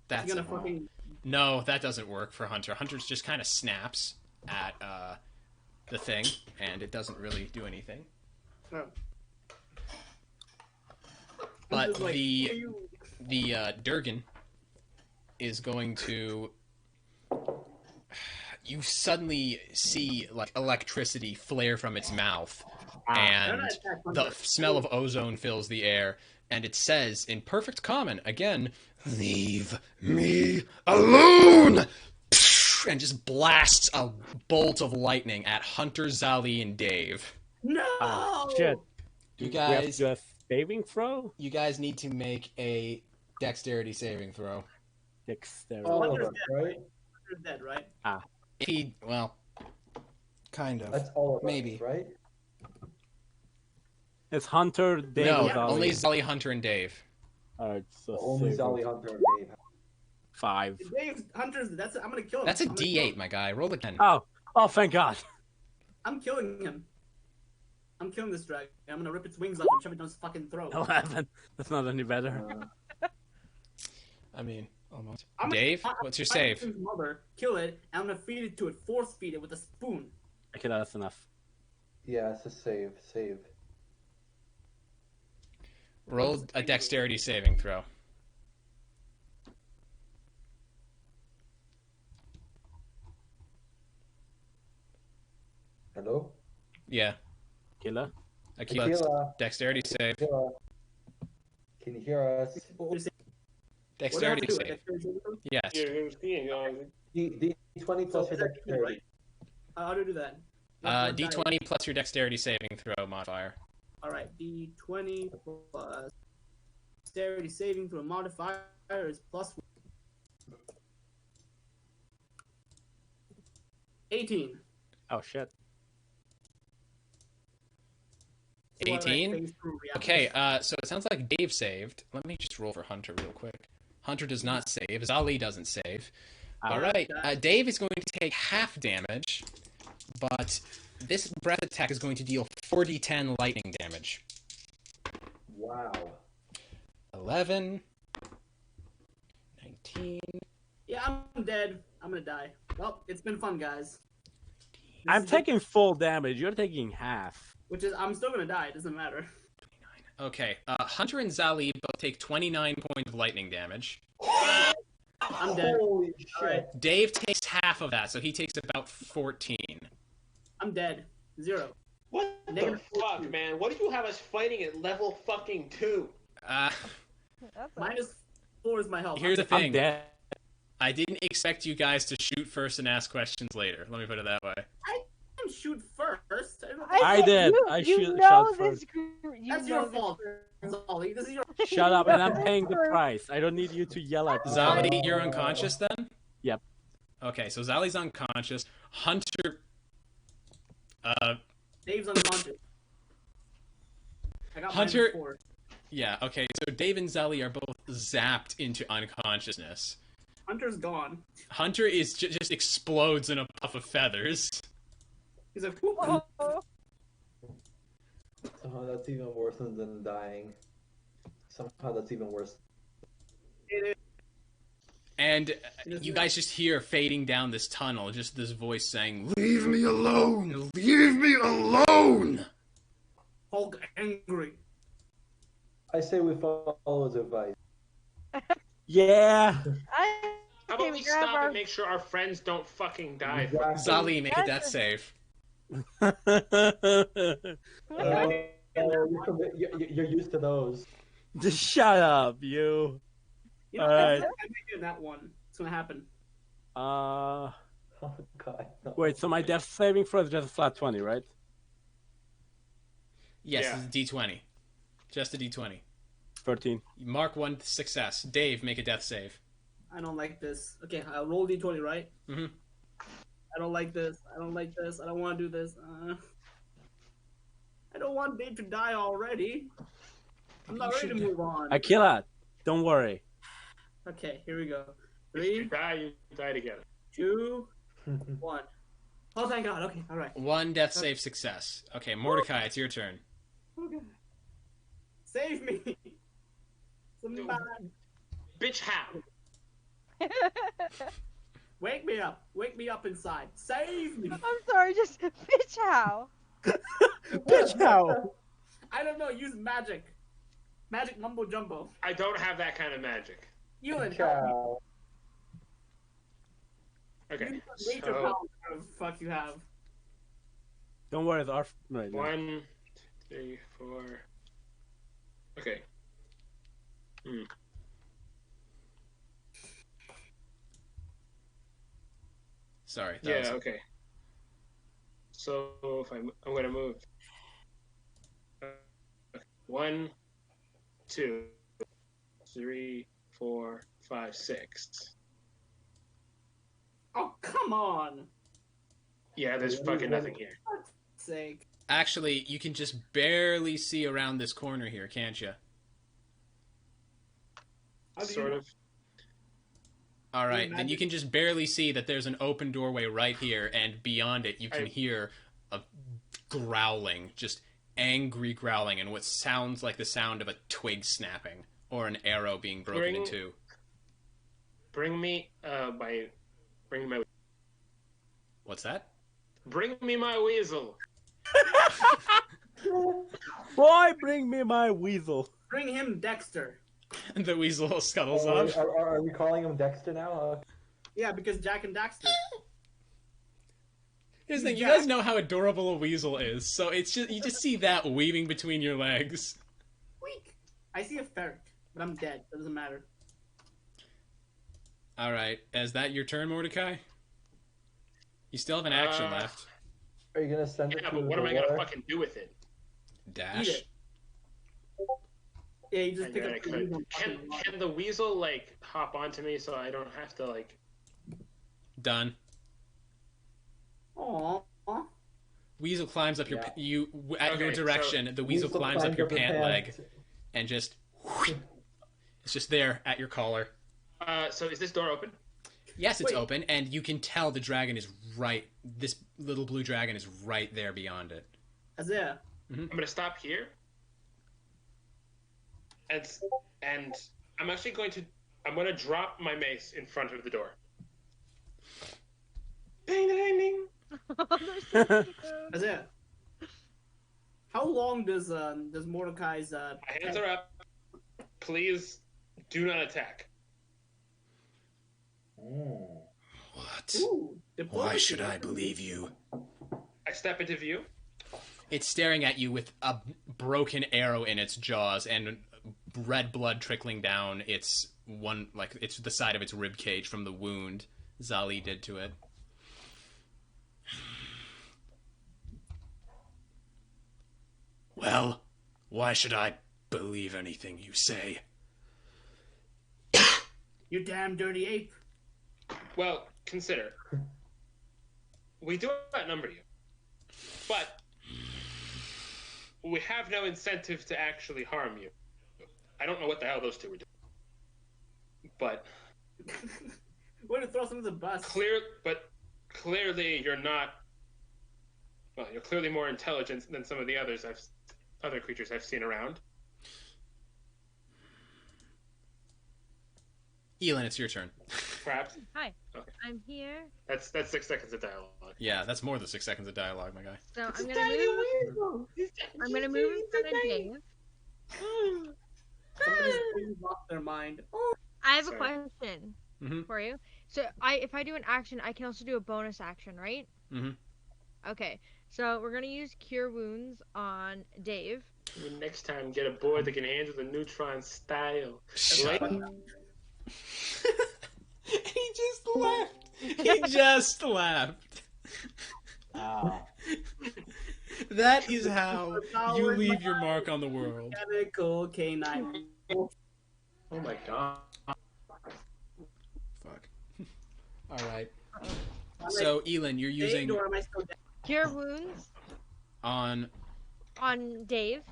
That's You're a, gonna fucking. no, that doesn't work for Hunter. Hunter's just kind of snaps at the thing, and it doesn't really do anything. Oh. But Hunter's like, the "Hey, you." Durgan is going to. You suddenly see like electricity flare from its mouth, and the smell of ozone fills the air. And it says in perfect common again, "Leave me alone!" And just blasts a bolt of lightning at Hunter, Zali, and Dave. No. Ah, shit. You We have to guys, do a saving throw? you guys need to make a dexterity saving throw. Dexterity. all of Hunter's us, dead, right? Hunter's dead, right? If he, well, kind of. That's all of Maybe. us, right? It's Hunter, Dave, No, or Zali? only Zali, Hunter, and Dave. Alright, so Only saving Zali Hunter and Dave. 5. Dave Hunter's. I'm gonna kill him. That's a I'm gonna kill D8, him. my guy. Roll again. Oh, thank God. I'm killing him. I'm killing this dragon. I'm gonna rip its wings off and shove it down his fucking throat. 11. That's not any better. I mean, almost. I'm gonna- Dave, what's your find save? its mother, kill it, and I'm gonna feed it to it. Force feed it with a spoon. Okay, that's enough. Yeah, it's a save. Save. Roll a dexterity saving throw. Hello? Yeah. Killer? Aquila, Aquila. dexterity save. Aquila. Can you hear us? Dexterity What do I save. have to do? Dexterity save? Yes. D20 plus your Is that two, dexterity. right? How do I do that? D20 plus your dexterity saving throw modifier. All right, D20 plus dexterity saving through a modifier is plus 18. Oh, shit. So what do I 18? phase through reaction? Okay, so it sounds like Dave saved. Let me just roll for Hunter real quick. Hunter does not save. Zali doesn't save. All right, Dave is going to take half damage, but this breath attack is going to deal 4d10 lightning damage. Wow. 11, 19. Yeah, I'm dead. I'm gonna die. Well, it's been fun, guys. I'm This is taking full damage. You're taking half. Which is, I'm still gonna die. It doesn't matter. Okay, Hunter and Zali both take 29 points of lightning damage. I'm dead. Holy shit. All right, Dave takes half of that, so he takes about 14. I'm dead. 0. What Negative the fuck, 14. man? What do you have us fighting at level fucking 2? That's a... -4 is my health. Here's the I'm thing. dead. I didn't expect you guys to shoot first and ask questions later. Let me put it that way. I didn't shoot first. I said did. You, I you shoot- know shot this first. group. You That's know your this fault, group. Zolly. This is your. Shut up, and I'm No. paying the price. I don't need you to yell at me. Zali, you're unconscious then? Yep. Okay, so Zali's unconscious. Hunter, Dave's unconscious. I got Hunter- -4. yeah, okay, so Dave and Zali are both zapped into unconsciousness. Hunter's gone. Hunter is just explodes in a puff of feathers. He's like, whoop. Oh, Somehow that's even worse than dying. Somehow that's even worse. And you guys just hear fading down this tunnel, just this voice saying, "Leave me alone! Leave me alone!" Hulk angry. I say we follow his advice. Yeah. I How about we stop and make sure our friends don't fucking die? Exactly. Zali, make a death save. You're used to those. Just shut up, you. You know, Alright. I made you that one. It's gonna happen. Uh, Oh god. No. wait. So my death saving throw is just a flat 20, right? Yes, Yeah. it's a D20. Just a D20. 13. Mark one success. Dave, make a death save. I don't like this. Okay, I'll roll d20, right? Mhm. I don't like this. I don't like this. I don't want to do this. I don't want Dave to die already. I'm not ready to move on. Akila, don't worry. Okay, here we go. If 3, you die together. 2, 1. Oh, thank God. Okay, all right. 1 death save success. Okay, Mordecai, it's your turn. Okay. Save me. Somebody. Bitch, how? Wake me up. Wake me up inside. Save me. I'm sorry, just bitch how? Bitch, how? I don't know. Use magic. Magic mumbo jumbo. I don't have that kind of magic. You and Ciao. Okay, nature power. so Whatever the fuck you have. Don't worry, our right now. 1, 2, 3, 4. Okay. Sorry. Yeah. Okay. So if I'm gonna move. 1, 2, 3, 4, 5, 6. Oh, come on. Yeah, there's fucking nothing here. Sake. Actually, you can just barely see around this corner here, can't you? How do you Sort know? of. All right, then imagine- you can just barely see that there's an open doorway right here, and beyond it, you can hear a growling, just angry growling, and what sounds like the sound of a twig snapping or an arrow being broken in two. Bring me my. What's that? Bring me my weasel. Boy, bring me my weasel. Bring him Dexter. The weasel scuttles Oh, off. are we calling him Dexter now? Yeah, because Jack and Daxter. Here's the thing, you guys know how adorable a weasel is, so it's just you just see that weaving between your legs. Weak. I see a ferret, but I'm dead. That doesn't matter. All right, is that your turn, Mordecai? You still have an action left. Are you gonna send it Yeah, to but what the am I gonna war? fucking do with it? Dash. Eat it. Yeah, you just pick Yeah, up I the could. weasel. Can the weasel like hop onto me so I don't have to like? Done. Aww. Weasel climbs up your Yeah. at your Okay, so direction. The weasel climbs up your the pant leg pants. and just it's just there at your collar. So is this door open? Yes, it's Wait. open, and you can tell the dragon is right. This little blue dragon is right there beyond it. Isaiah. I'm gonna stop here. And I'm actually I'm gonna drop my mace in front of the door. Ding ding ding. Isaiah. How long does Mordecai's My hands are up. Please do not attack. Mm. What? Ooh, Why diplomacy. should I believe you? I step into view. It's staring at you with a broken arrow in its jaws and red blood trickling down it's the side of its rib cage from the wound Zali did to it. Well, why should I believe anything you say? You damn dirty ape. Well, consider. We do outnumber you. But we have no incentive to actually harm you. I don't know what the hell those two were doing. But Way to throw some of the bus. clearly you're not. Well, you're clearly more intelligent than some of the other creatures I've seen around. Elin, it's your turn. Perhaps. Hi, Okay. I'm here. That's 6 seconds of dialogue. Yeah, that's more than 6 seconds of dialogue, my guy. So I'm gonna move in front of Dave. Somebody's lost their mind. Oh, I have a Sorry. question Mhm. for you. So if I do an action, I can also do a bonus action, right? Mhm. Okay. So we're gonna use Cure Wounds on Dave. Next time, get a board that can handle the neutron style. Shut Like- up. He just laughed. He just laughed. Ah. That is how you leave your mark on the world. mechanical canine. Oh my god. Fuck. All right. So, Elin, you're using Or am I still down? Cure wounds on, on Dave.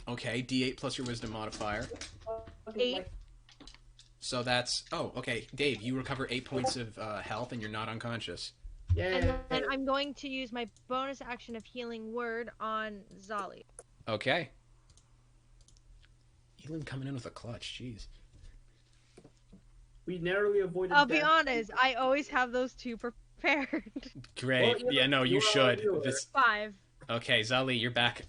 okay, D8 plus your wisdom modifier. 8. So that's, oh, okay, Dave, you recover 8 points of health and you're not unconscious. Yeah. And then I'm going to use my bonus action of healing word on Zali. Okay. Elin coming in with a clutch, jeez. We narrowly avoided. I'll be death. honest, I always have those two prepared. Great. Well, Yeah, no, you you're should. a healer. This 5. Okay, Zali,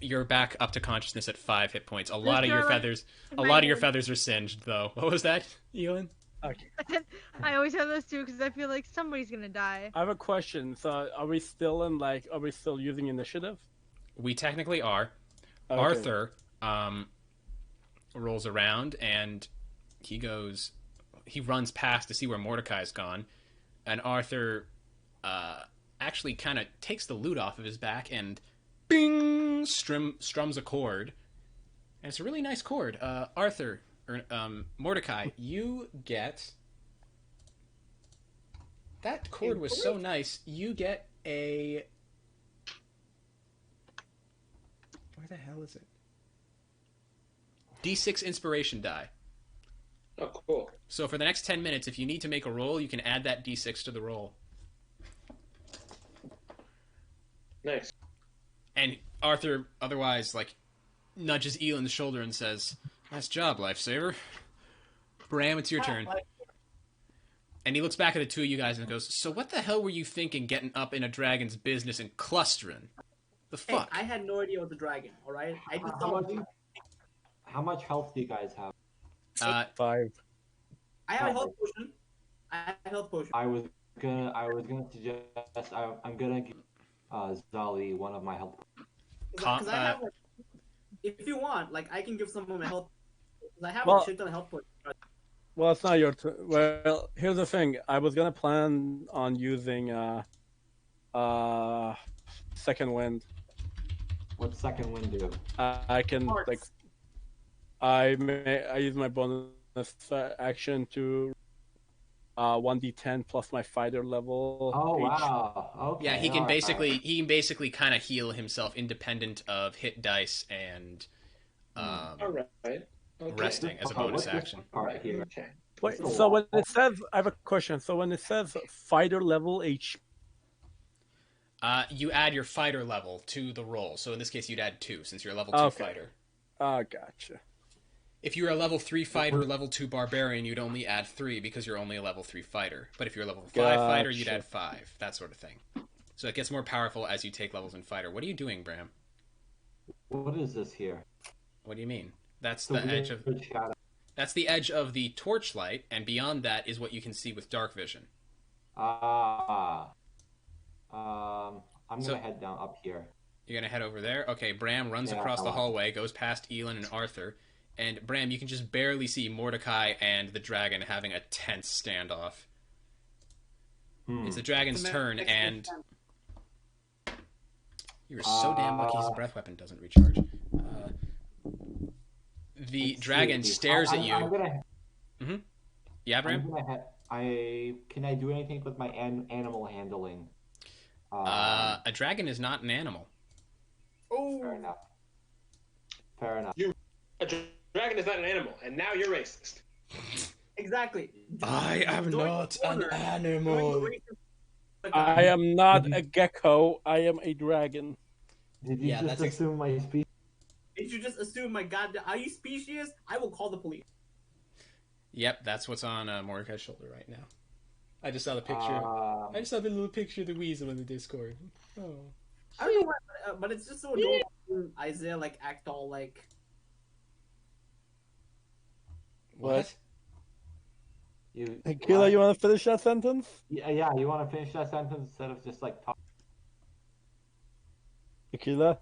you're back up to consciousness at 5 hit points. A lot of your Just feathers are singed though. What was that, Elin? I always have those two because I feel like somebody's gonna die. I have a question. So, are we still using initiative? We technically are. Okay. Arthur rolls around and he runs past to see where Mordecai's gone, and Arthur actually kind of takes the loot off of his back and bing strums a chord, and it's a really nice chord. Arthur or Mordecai, you get that chord was so nice. You get a where the hell is it? D6 inspiration die. Oh, cool. So for the next 10 minutes, if you need to make a roll, you can add that D6 to the roll. Nice. And Arthur otherwise nudges Elin's shoulder and says, "Nice job, lifesaver. Bram, it's your turn." And he looks back at the two of you guys and goes, "So what the hell were you thinking getting up in a dragon's business and clustering? The Hey, fuck?" I had no idea what the dragon. All right. I just How much health do you guys have? 5. I have a health potion. I have a health potion. I was gonna suggest I'm gonna give Zali one of my health. Because I have, if you want, I can give some of my health. I have Well- a shit ton of health potions. Well, it's not your turn. Well, here's the thing. I was gonna plan on using second wind. What second wind do? I can Hearts. I use my bonus action to 1d10 plus my fighter level. Oh each. wow. Okay. Yeah, he can alright. basically kind of heal himself independent of hit dice and All right. Okay. resting as a Oh, bonus what's this action. part here? Okay. Wait, It's a so when lot. it says, I have a question. So when it says fighter level H, You add your fighter level to the roll. So in this case, you'd add 2 since you're a level 2 Okay. fighter. gotcha. If you're a level 3 fighter or level 2 barbarian, you'd only add 3 because you're only a level 3 fighter. But if you're a level 5 fighter, you'd Gotcha. add 5. That sort of thing. So it gets more powerful as you take levels in fighter. What are you doing, Bram? What is this here? What do you mean? That's So the edge of weird shadow. that's the edge of the torchlight, and beyond that is what you can see with dark vision. I'm So- gonna head down up here. You're gonna head over there. Okay, Bram runs Yeah, across I the want- hallway, goes past Elin and Arthur, and Bram, you can just barely see Mordecai and the dragon having a tense standoff. It's the dragon's turn, and you're so damn lucky his breath weapon doesn't recharge. The Let's dragon see. stares at I'm you. gonna, Yeah, I'm Bram? gonna can I do anything with my animal handling? A dragon is not an animal. Fair enough. Fair enough. A dragon is not an animal, and now you're racist. Exactly. I am Join not the an corner. animal. Join the racist- I am not a gecko. I am a dragon. Did you Yeah, just that's assume my speech? Did you just assume my goddamn? Are you species? I will call the police. Yep, that's what's on Mordecai's shoulder right now. I just saw the picture. Um, I just saw the little picture of the weasel in the Discord. Oh. I don't know why, but it's just so adorable. seeing Isaiah act all What? you, Akila, you want to finish that sentence? Yeah. You want to finish that sentence instead of just talk? Akila?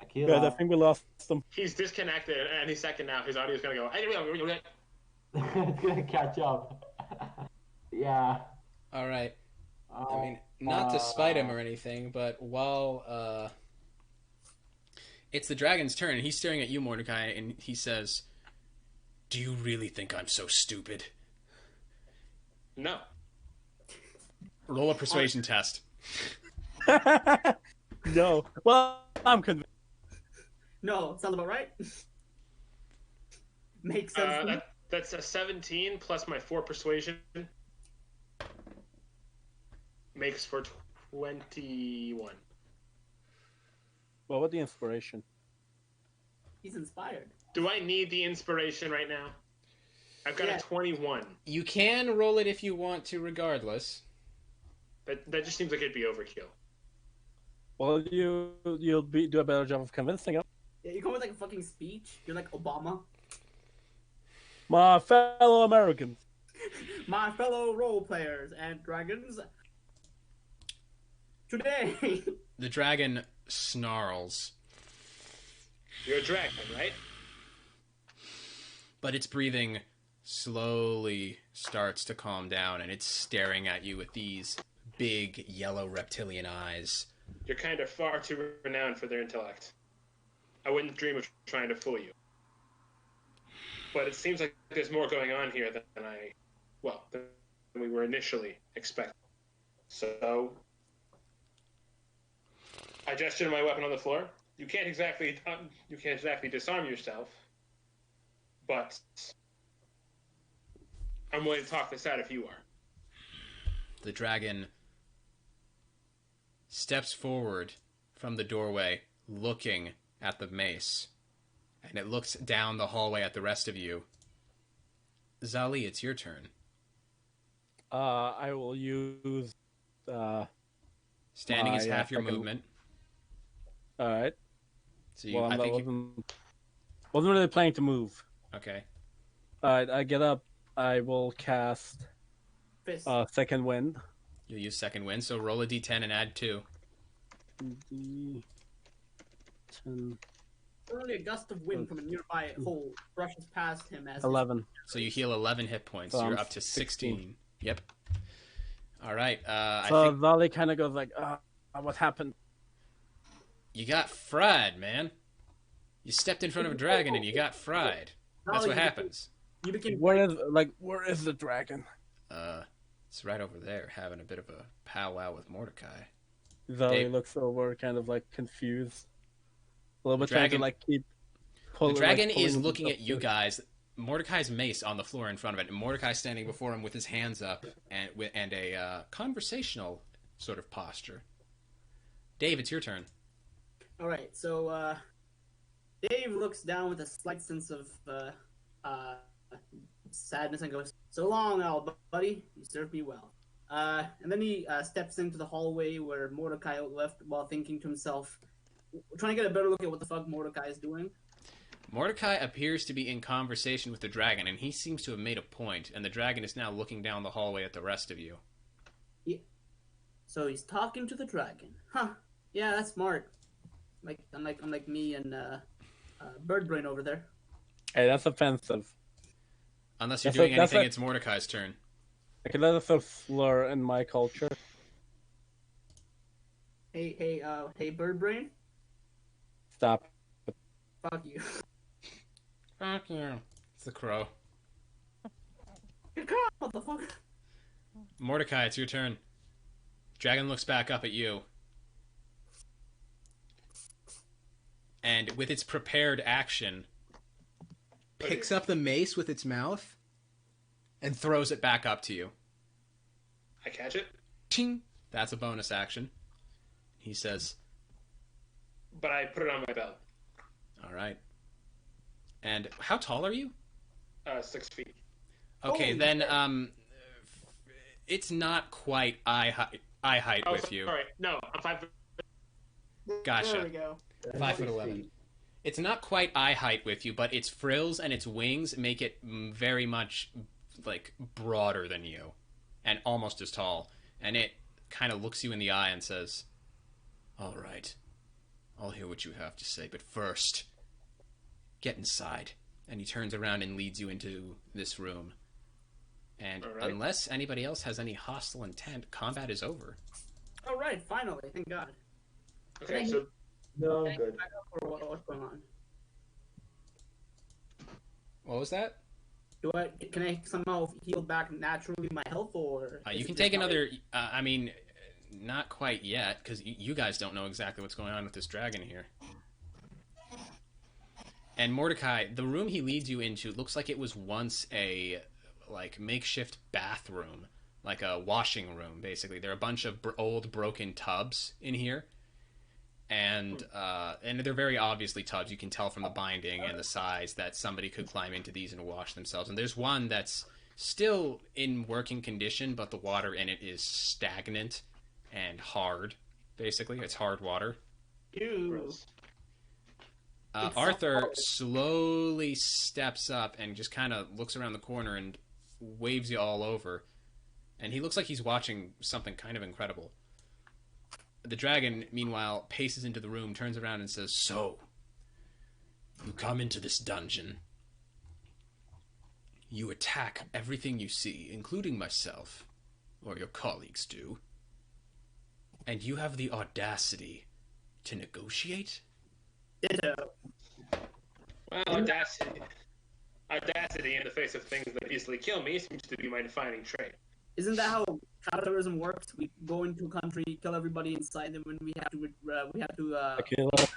Akila. Good, I think we lost them. He's disconnected, and any second now, his audio's gonna go. It's gonna catch up. Yeah. All right. I mean, not to spite him or anything, but while it's the dragon's turn, and he's staring at you, Mordecai, and he says, "Do you really think I'm so stupid?" No. Roll a persuasion test. No. Well, I'm convinced. No, sounds about right. Makes sense to me. That's a 17 plus my 4 persuasion. Makes for 21. Well, what the inspiration? He's inspired. Do I need the inspiration right now? I've got Yeah. a 21. You can roll it if you want to, regardless. That just seems like it'd be overkill. Well, you'll do a better job of convincing him. Yeah, you come with like a fucking speech. You're like Obama. My fellow Americans. My fellow role players and dragons. Today. The dragon snarls, You're a dragon, right? but its breathing slowly starts to calm down, and it's staring at you with these big yellow reptilian eyes. You're kind of far too renowned for their intellect. I wouldn't dream of trying to fool you. But it seems like there's more going on here than we were initially expecting. So, I gesture my weapon on the floor. You can't exactly disarm yourself, but I'm willing to talk this out if you are. The dragon steps forward from the doorway, looking at the mace, and it looks down the hallway at the rest of you. Zali, it's your turn. I will use. Standing is half your second- movement. All right. So you, Well, I I think you, wasn't really planning to move. okay. All right. I get up. I will cast Fist. second wind. You'll use second wind, so roll a d10 and add 2. D10, Only a gust of wind from a nearby hole brushes past him as 11. So you heal 11 hit points. So You're I'm up to 16. Yep. All right. I So think Valley kind of goes like, what happened? you got fried, man. You stepped in front of a dragon and you got fried. That's what happens. You became Where is the dragon? It's right over there, having a bit of a powwow with Mordecai. Valley Dave- looks over, kind of like confused. A little bit The trying to dragon- like keep. The pulling, dragon like, is pulling looking at himself you through. guys. Mordecai's mace on the floor in front of it, and Mordecai standing before him with his hands up and a conversational sort of posture. Dave, it's your turn. All right, so Dave looks down with a slight sense of sadness and goes, "So long, owl buddy. You served me well." And then he steps into the hallway where Mordecai left while thinking to himself, trying to get a better look at what the fuck Mordecai is doing. Mordecai appears to be in conversation with the dragon, and he seems to have made a point, and the dragon is now looking down the hallway at the rest of you. So he's talking to the dragon. Huh. Yeah, that's smart. Unlike me and Bird Brain over there. Hey, that's offensive. Unless you're That's doing a- that's anything, a- it's Mordecai's turn. Okay, that's a slur in my culture. Hey, Bird Brain. Stop. Fuck you. Fuck you. It's the crow. Come on, motherfucker. Mordecai, it's your turn. Dragon looks back up at you. And with its prepared action, picks up the mace with its mouth and throws it back up to you. I catch it, Ching! That's a bonus action. He says, but I put it on my belt. all right. And how tall are you? 6 feet. Okay, Holy then it's not quite eye height Oh, with you. sorry. No, I'm 5 Gotcha. There we go. 5'11". It's not quite eye height with you, but its frills and its wings make it very much like broader than you, and almost as tall. And it kind of looks you in the eye and says, "All right, I'll hear what you have to say, but first, get inside." And he turns around and leads you into this room. And All right. unless anybody else has any hostile intent, combat is over. All right, finally, thank God. Okay, so No, Thank good. God for what's going on. What was that? Can I somehow heal back naturally my health, or You is can it take just not- another. I mean, not quite yet, because you guys don't know exactly what's going on with this dragon here. And Mordecai, the room he leads you into looks like it was once a makeshift bathroom, like a washing room. Basically, there are a bunch of old broken tubs in here, and they're very obviously tubs. You can tell from the binding and the size that somebody could climb into these and wash themselves. And there's one that's still in working condition, but the water in it is stagnant and hard. Basically, it's hard water. Ew. Arthur slowly steps up and just kind of looks around the corner and waves you all over. And he looks like he's watching something kind of incredible. The dragon, meanwhile, paces into the room, turns around and says, "So, you come into this dungeon. You attack everything you see, including myself, or your colleagues do. And you have the audacity to negotiate?" Ditto. Well, audacity in the face of things that easily kill me seems to be my defining trait. Isn't that how counterterrorism works? We go into a country, kill everybody inside them, and we have to. Akila,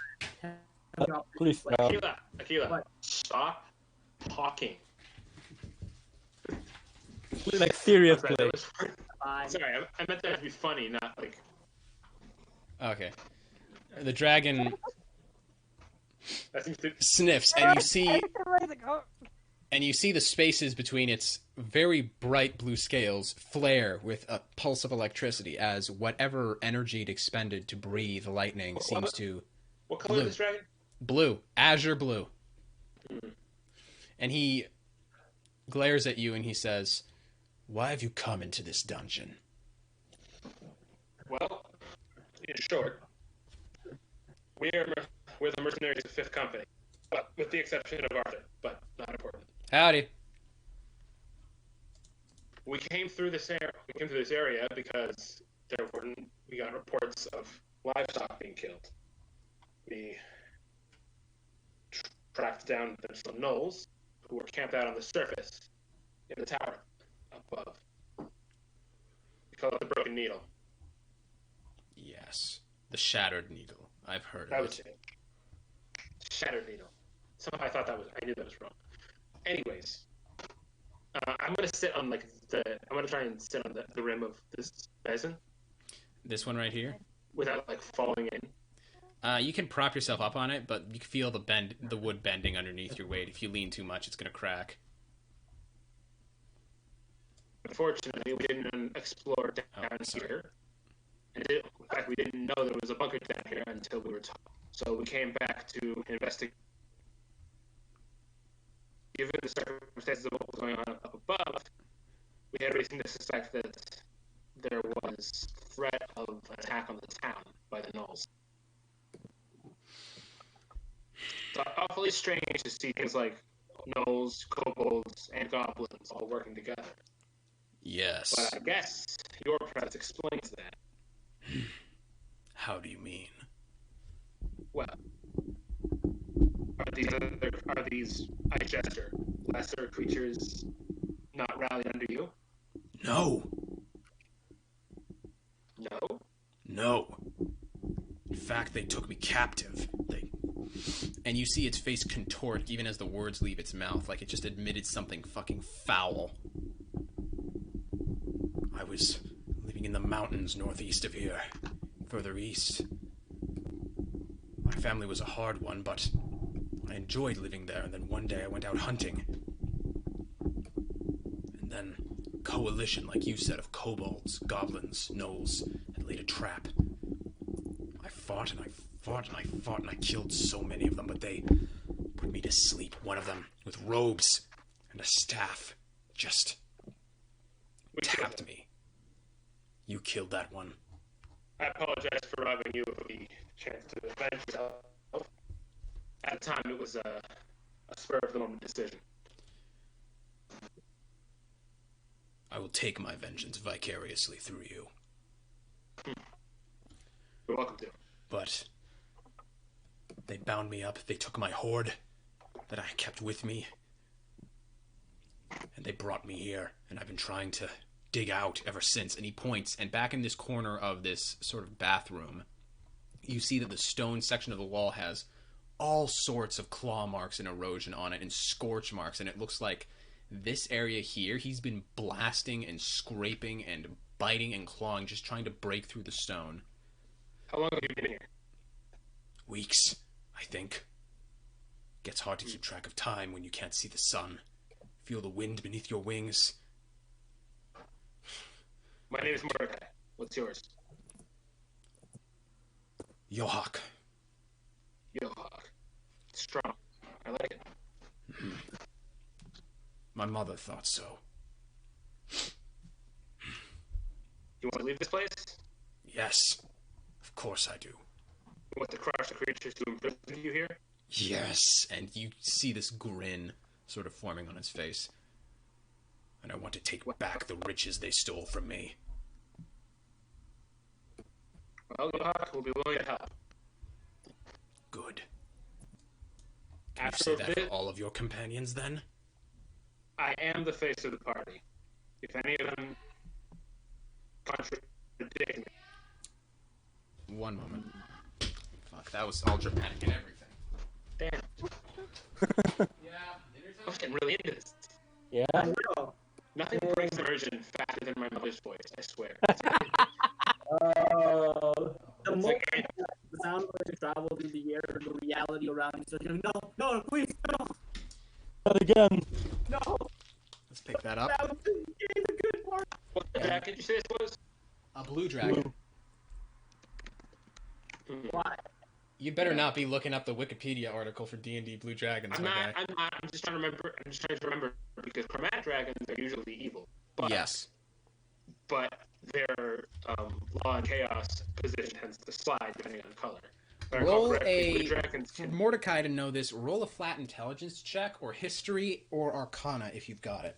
please stop. Akila, What? stop talking. Like, seriously. Fine. Sorry, I meant that to be funny, not like. Okay. The dragon That seems to. sniffs, and you see the spaces between its very bright blue scales flare with a pulse of electricity as whatever energy it expended to breathe lightning seems to What color is this dragon? blue, azure blue. And he glares at you and he says, "Why have you come into this dungeon?" Well, in short, we're the mercenaries of Fifth Company, but with the exception of Arthur, but not important. Howdy. We came through this area because we got reports of livestock being killed. We tracked down some gnolls who were camped out on the surface in the tower above. We call it the Broken Needle. Yes, the Shattered Needle. I've heard That of was it. it. Shattered Needle. Somehow I knew that was wrong. Anyways, I'm gonna try and sit on the rim of this basin This one right here. without falling in. You can prop yourself up on it, but you can feel the wood bending underneath your weight. If you lean too much, it's going to crack. Unfortunately, we didn't explore down here. And in fact, we didn't know there was a bunker down here until we were told. So we came back to investigate. Given the circumstances of what was going on up above, we had reason to suspect that there was threat of attack on the town by the gnolls. It's awfully strange to see things like gnolls, kobolds, and goblins all working together. Yes. But I guess your presence explains that. How do you mean? Well, are these I gesture lesser creatures not rallied under you? No. No. No. In fact, they took me captive. And you see its face contort even as the words leave its mouth, like it just admitted something fucking foul. I was living in the mountains northeast of here, further east. My family was a hard one, but I enjoyed living there, and then one day I went out hunting. And then a coalition, like you said, of kobolds, goblins, gnolls, had laid a trap. I fought and I fought and I fought and I killed so many of them, but they put me to sleep. One of them with robes and a staff just tapped me. You killed that one. I apologize for robbing you of the chance to avenge yourself. At the time, it was a spur-of-the-moment decision. I will take my vengeance vicariously through you. You're welcome to. But they bound me up. They took my hoard that I kept with me. And they brought me here, and I've been trying to dig out ever since. And he points, and back in this corner of this sort of bathroom, you see that the stone section of the wall has all sorts of claw marks and erosion on it and scorch marks, and it looks like this area here, he's been blasting and scraping and biting and clawing, just trying to break through the stone. How long have you been here? Weeks, I think. Gets hard to keep track of time when you can't see the sun. Feel the wind beneath your wings. My name is Mordecai. What's yours? Yohak. Yohak. Strong. I like it. My mother thought so. You want to leave this place? Yes, of course I do. You want to crush the creatures who imprisoned you here? Yes, and you see this grin sort of forming on his face. And I want to take back the riches they stole from me. Well, Yohak will be willing to help. Good. Can you After say a that bit, for all of your companions, then? I am the face of the party. If any of them contradict me, One moment. Fuck, that was all dramatic and everything. damn, Yeah, I'm getting really into this. Yeah. No. Nothing breaks immersion faster than my mother's voice, I swear. The It's moment like, the sound waves travel through the air, the reality around you starts going, no, please, no, Not again. no. Let's pick that up. That was the good part. what the heck did you say this was? A blue dragon. Why? You better not be looking up the Wikipedia article for D&D Blue Dragons, I'm my not. guy. I'm just trying to remember. I'm just trying to remember because chromatic dragons are usually evil. But, Yes. But their law and chaos position tends to slide depending on color. If I recall Roll correctly, blue a... dragons For can. Mordecai to know this, roll a flat intelligence check, or history, or arcana, if you've got it.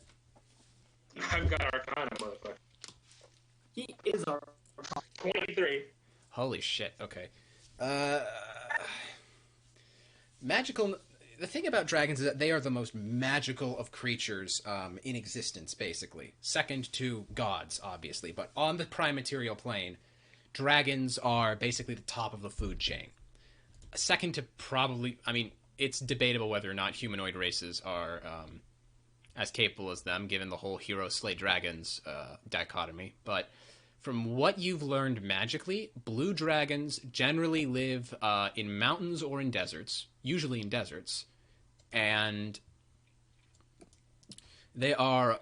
I've got Arcana, motherfucker. He is our 23. Holy shit, okay. Magical... The thing about dragons is that they are the most magical of creatures in existence, basically. Second to gods, obviously. But on the prime material plane, dragons are basically the top of the food chain. Second to probably... I mean, it's debatable whether or not humanoid races are as capable as them, given the whole hero-slay dragons dichotomy. But from what you've learned magically, blue dragons generally live in mountains or in deserts, usually in deserts. And they are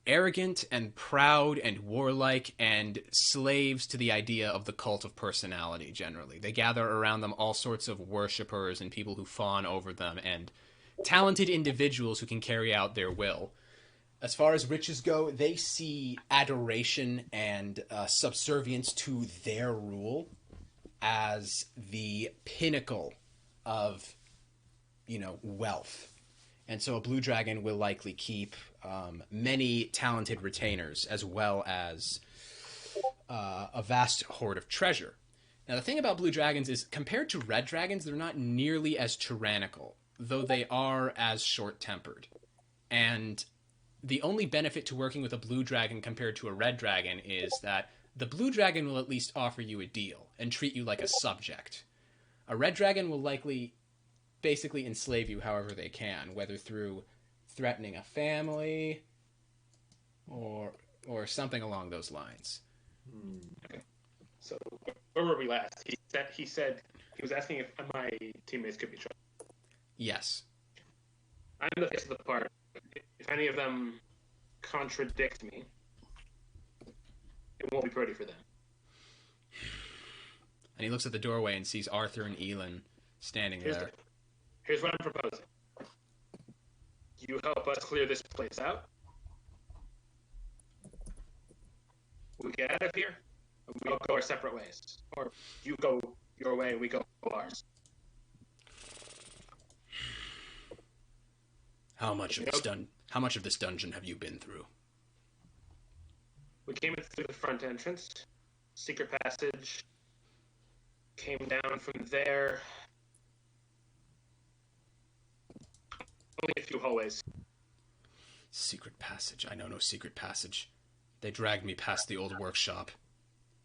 arrogant and proud and warlike and slaves to the idea of the cult of personality, generally. They gather around them all sorts of worshippers and people who fawn over them and talented individuals who can carry out their will. As far as riches go, they see adoration and subservience to their rule as the pinnacle of, wealth. And so a blue dragon will likely keep many talented retainers as well as a vast hoard of treasure. Now, the thing about blue dragons is, compared to red dragons, they're not nearly as tyrannical, though they are as short-tempered. And the only benefit to working with a blue dragon compared to a red dragon is that the blue dragon will at least offer you a deal and treat you like a subject. A red dragon will likely basically enslave you however they can, whether through threatening a family or something along those lines. Okay. So where were we last? He said he was asking if my teammates could be trusted. Yes. I'm the face of the party. If any of them contradict me, it won't be pretty for them. And he looks at the doorway and sees Arthur and Elin standing there. Here's what I'm proposing. You help us clear this place out. We get out of here, and we all go our separate ways. Or you go your way, we go ours. How much of this dungeon have you been through? We came in through the front entrance, secret passage, came down from there. Only a few hallways. Secret passage. I know no secret passage. They dragged me past the old workshop,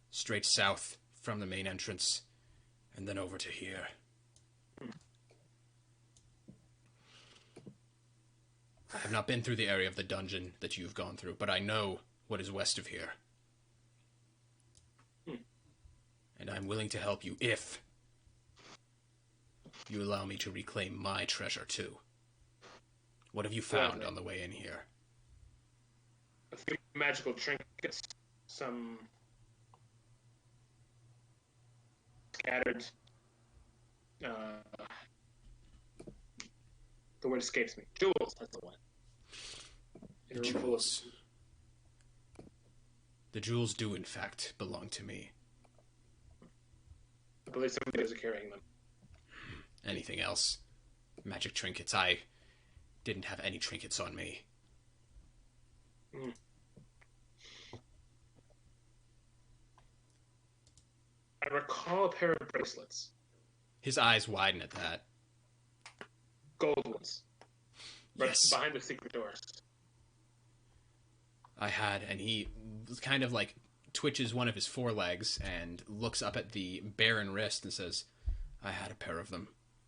straight south from the main entrance, and then over to here. I have not been through the area of the dungeon that you've gone through, but I know what is west of here. And I'm willing to help you if you allow me to reclaim my treasure too. What have you found on the way in here? A few magical trinkets, some scattered. The word escapes me. Jewels, that's the one. The jewels. The jewels do, in fact, belong to me. I believe somebody is carrying them. Anything else? Magic trinkets. I didn't have any trinkets on me. I recall a pair of bracelets. His eyes widen at that. Gold ones. Right Yes. behind the secret doors. I had, and he kind of like twitches one of his forelegs and looks up at the barren wrist and says, I had a pair of them.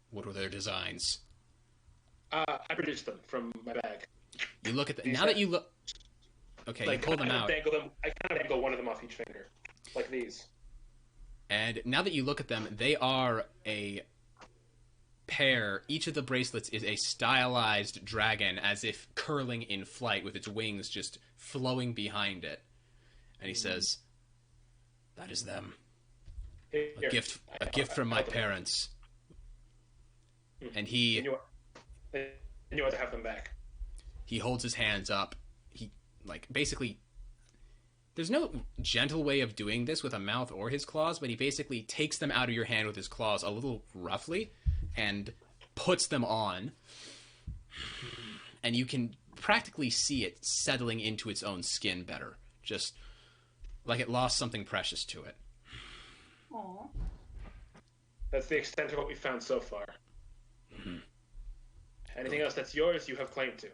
What were their designs? I produced them from my bag. You look at them. These Now that you look... Okay, Like, you pull them out. I kind of dangle one of them off each finger. Like these. And now that you look at them, they are a pair. Each of the bracelets is a stylized dragon, as if curling in flight with its wings just flowing behind it. And he says, that is them. Here. A gift from my parents. And he And you want to have them back. he holds his hands up. He, like, basically... There's no gentle way of doing this with a mouth or his claws, but he basically takes them out of your hand with his claws a little roughly and puts them on. And you can practically see it settling into its own skin better. Just like it lost something precious to it. Aww. That's the extent of what we found so far. Mm-hmm. Anything else that's yours, you have claim to.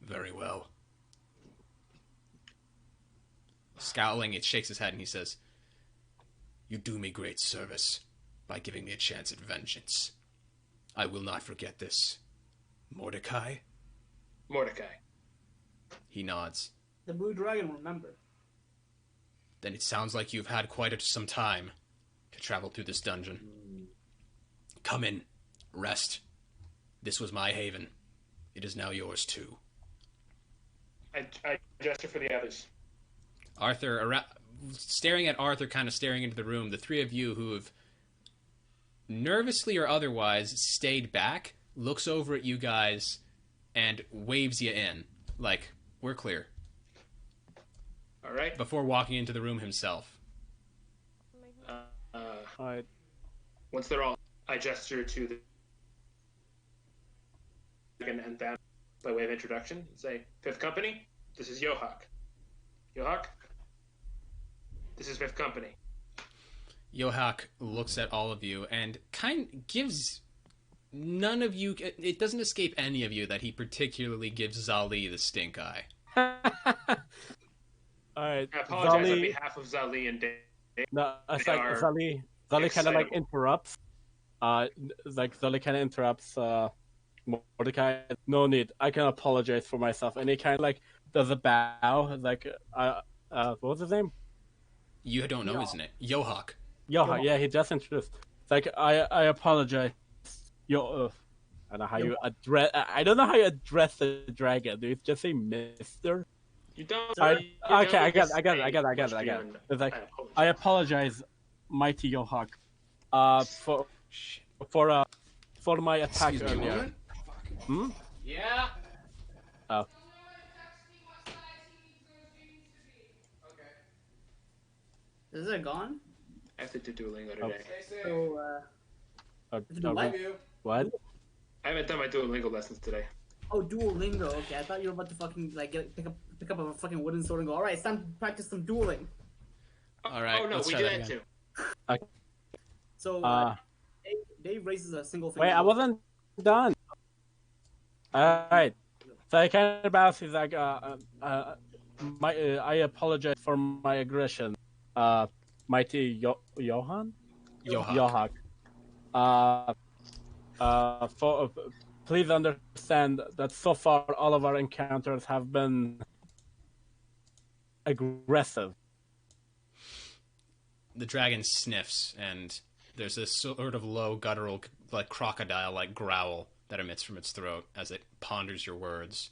Very well. Scowling, it shakes his head and he says, you do me great service by giving me a chance at vengeance. I will not forget this. Mordecai? Mordecai. He nods. The Blue Dragon, remember. Then it sounds like you've had quite some time to travel through this dungeon. Come in. Rest. This was my haven. It is now yours too. I gesture for the others. Arthur, staring at Arthur, kind of staring into the room, the three of you who have nervously or otherwise stayed back, looks over at you guys and waves you in. Like, we're clear. All right. Before walking into the room himself. Alright. Once they're all, I gesture to the and them by way of introduction. Say, Fifth Company, this is Yohak. Yohak, this is Fifth Company. Yohak looks at all of you and gives none of you... It doesn't escape any of you that he particularly gives Zali the stink eye. Alright. I apologize on behalf of Zali and Dave. No, it's They like are Zali kind of like excitable. interrupts. Zali kind of interrupts Mordecai. No need. I can apologize for myself. And he kind of like does a bow. Like, what was his name? You don't know his name. Yohak. Yoha. Yeah, he just introduced. It's like, I apologize. Yo, I don't know how you address. I don't know how you address the dragon. Do you just say Mister? You don't. Okay, I got it. Much It's beyond like, I apologize. I apologize, mighty Yohak, for my attack Excuse me a earlier. moment. Hmm? Yeah? Oh. Is it gone? I have to do Duolingo Oh. today. So, what? What? I haven't done my Duolingo lessons today. Oh, Duolingo. Okay, I thought you were about to fucking like pick up a fucking wooden sword and go. All right, it's time to practice some dueling. All right, Oh no, let's we try do that that again. too. So, Dave raises a single finger. Wait, I wasn't done. Alright. So I kind of bounce. He's like, I apologize for my aggression, mighty Johan, Yohak. Yohak. For please understand that so far all of our encounters have been aggressive. The dragon sniffs, and there's this sort of low, guttural, like crocodile-like growl that emits from its throat as it ponders your words.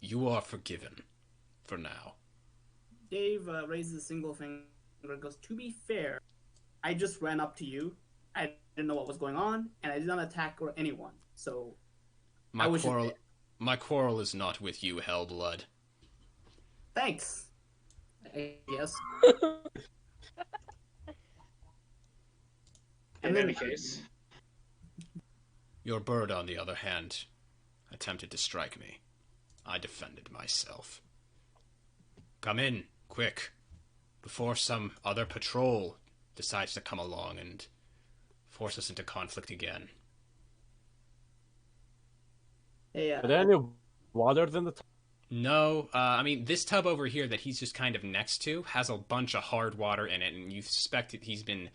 You are forgiven, for now. Dave raises a single finger and goes, "To be fair, I just ran up to you. I didn't know what was going on, and I did not attack or anyone. So I was just- My quarrel is not with you, Hellblood. Thanks. I guess. In any case, Your bird, on the other hand, attempted to strike me. I defended myself. Come in, quick, before some other patrol decides to come along and force us into conflict again. Hey, Are there any waters in the tub? No, I mean, this tub over here that he's just kind of next to has a bunch of hard water in it, and you suspect that he's been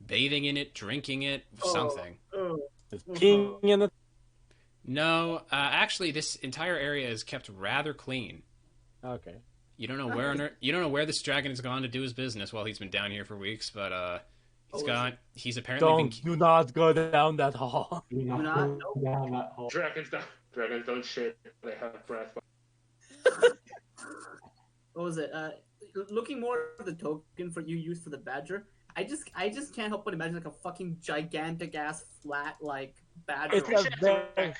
bathing in it, drinking it, something. Is peeing in it? No, actually, this entire area is kept rather clean. Okay. You don't know where this dragon has gone to do his business while he's been down here for weeks, but he's apparently Do not go down that hall. Do not not- go down that hole. dragons don't shit. They have breath. What was it? Looking more at the token for you used for the badger. I just can't help but imagine like a fucking gigantic ass flat like badger. It's a very...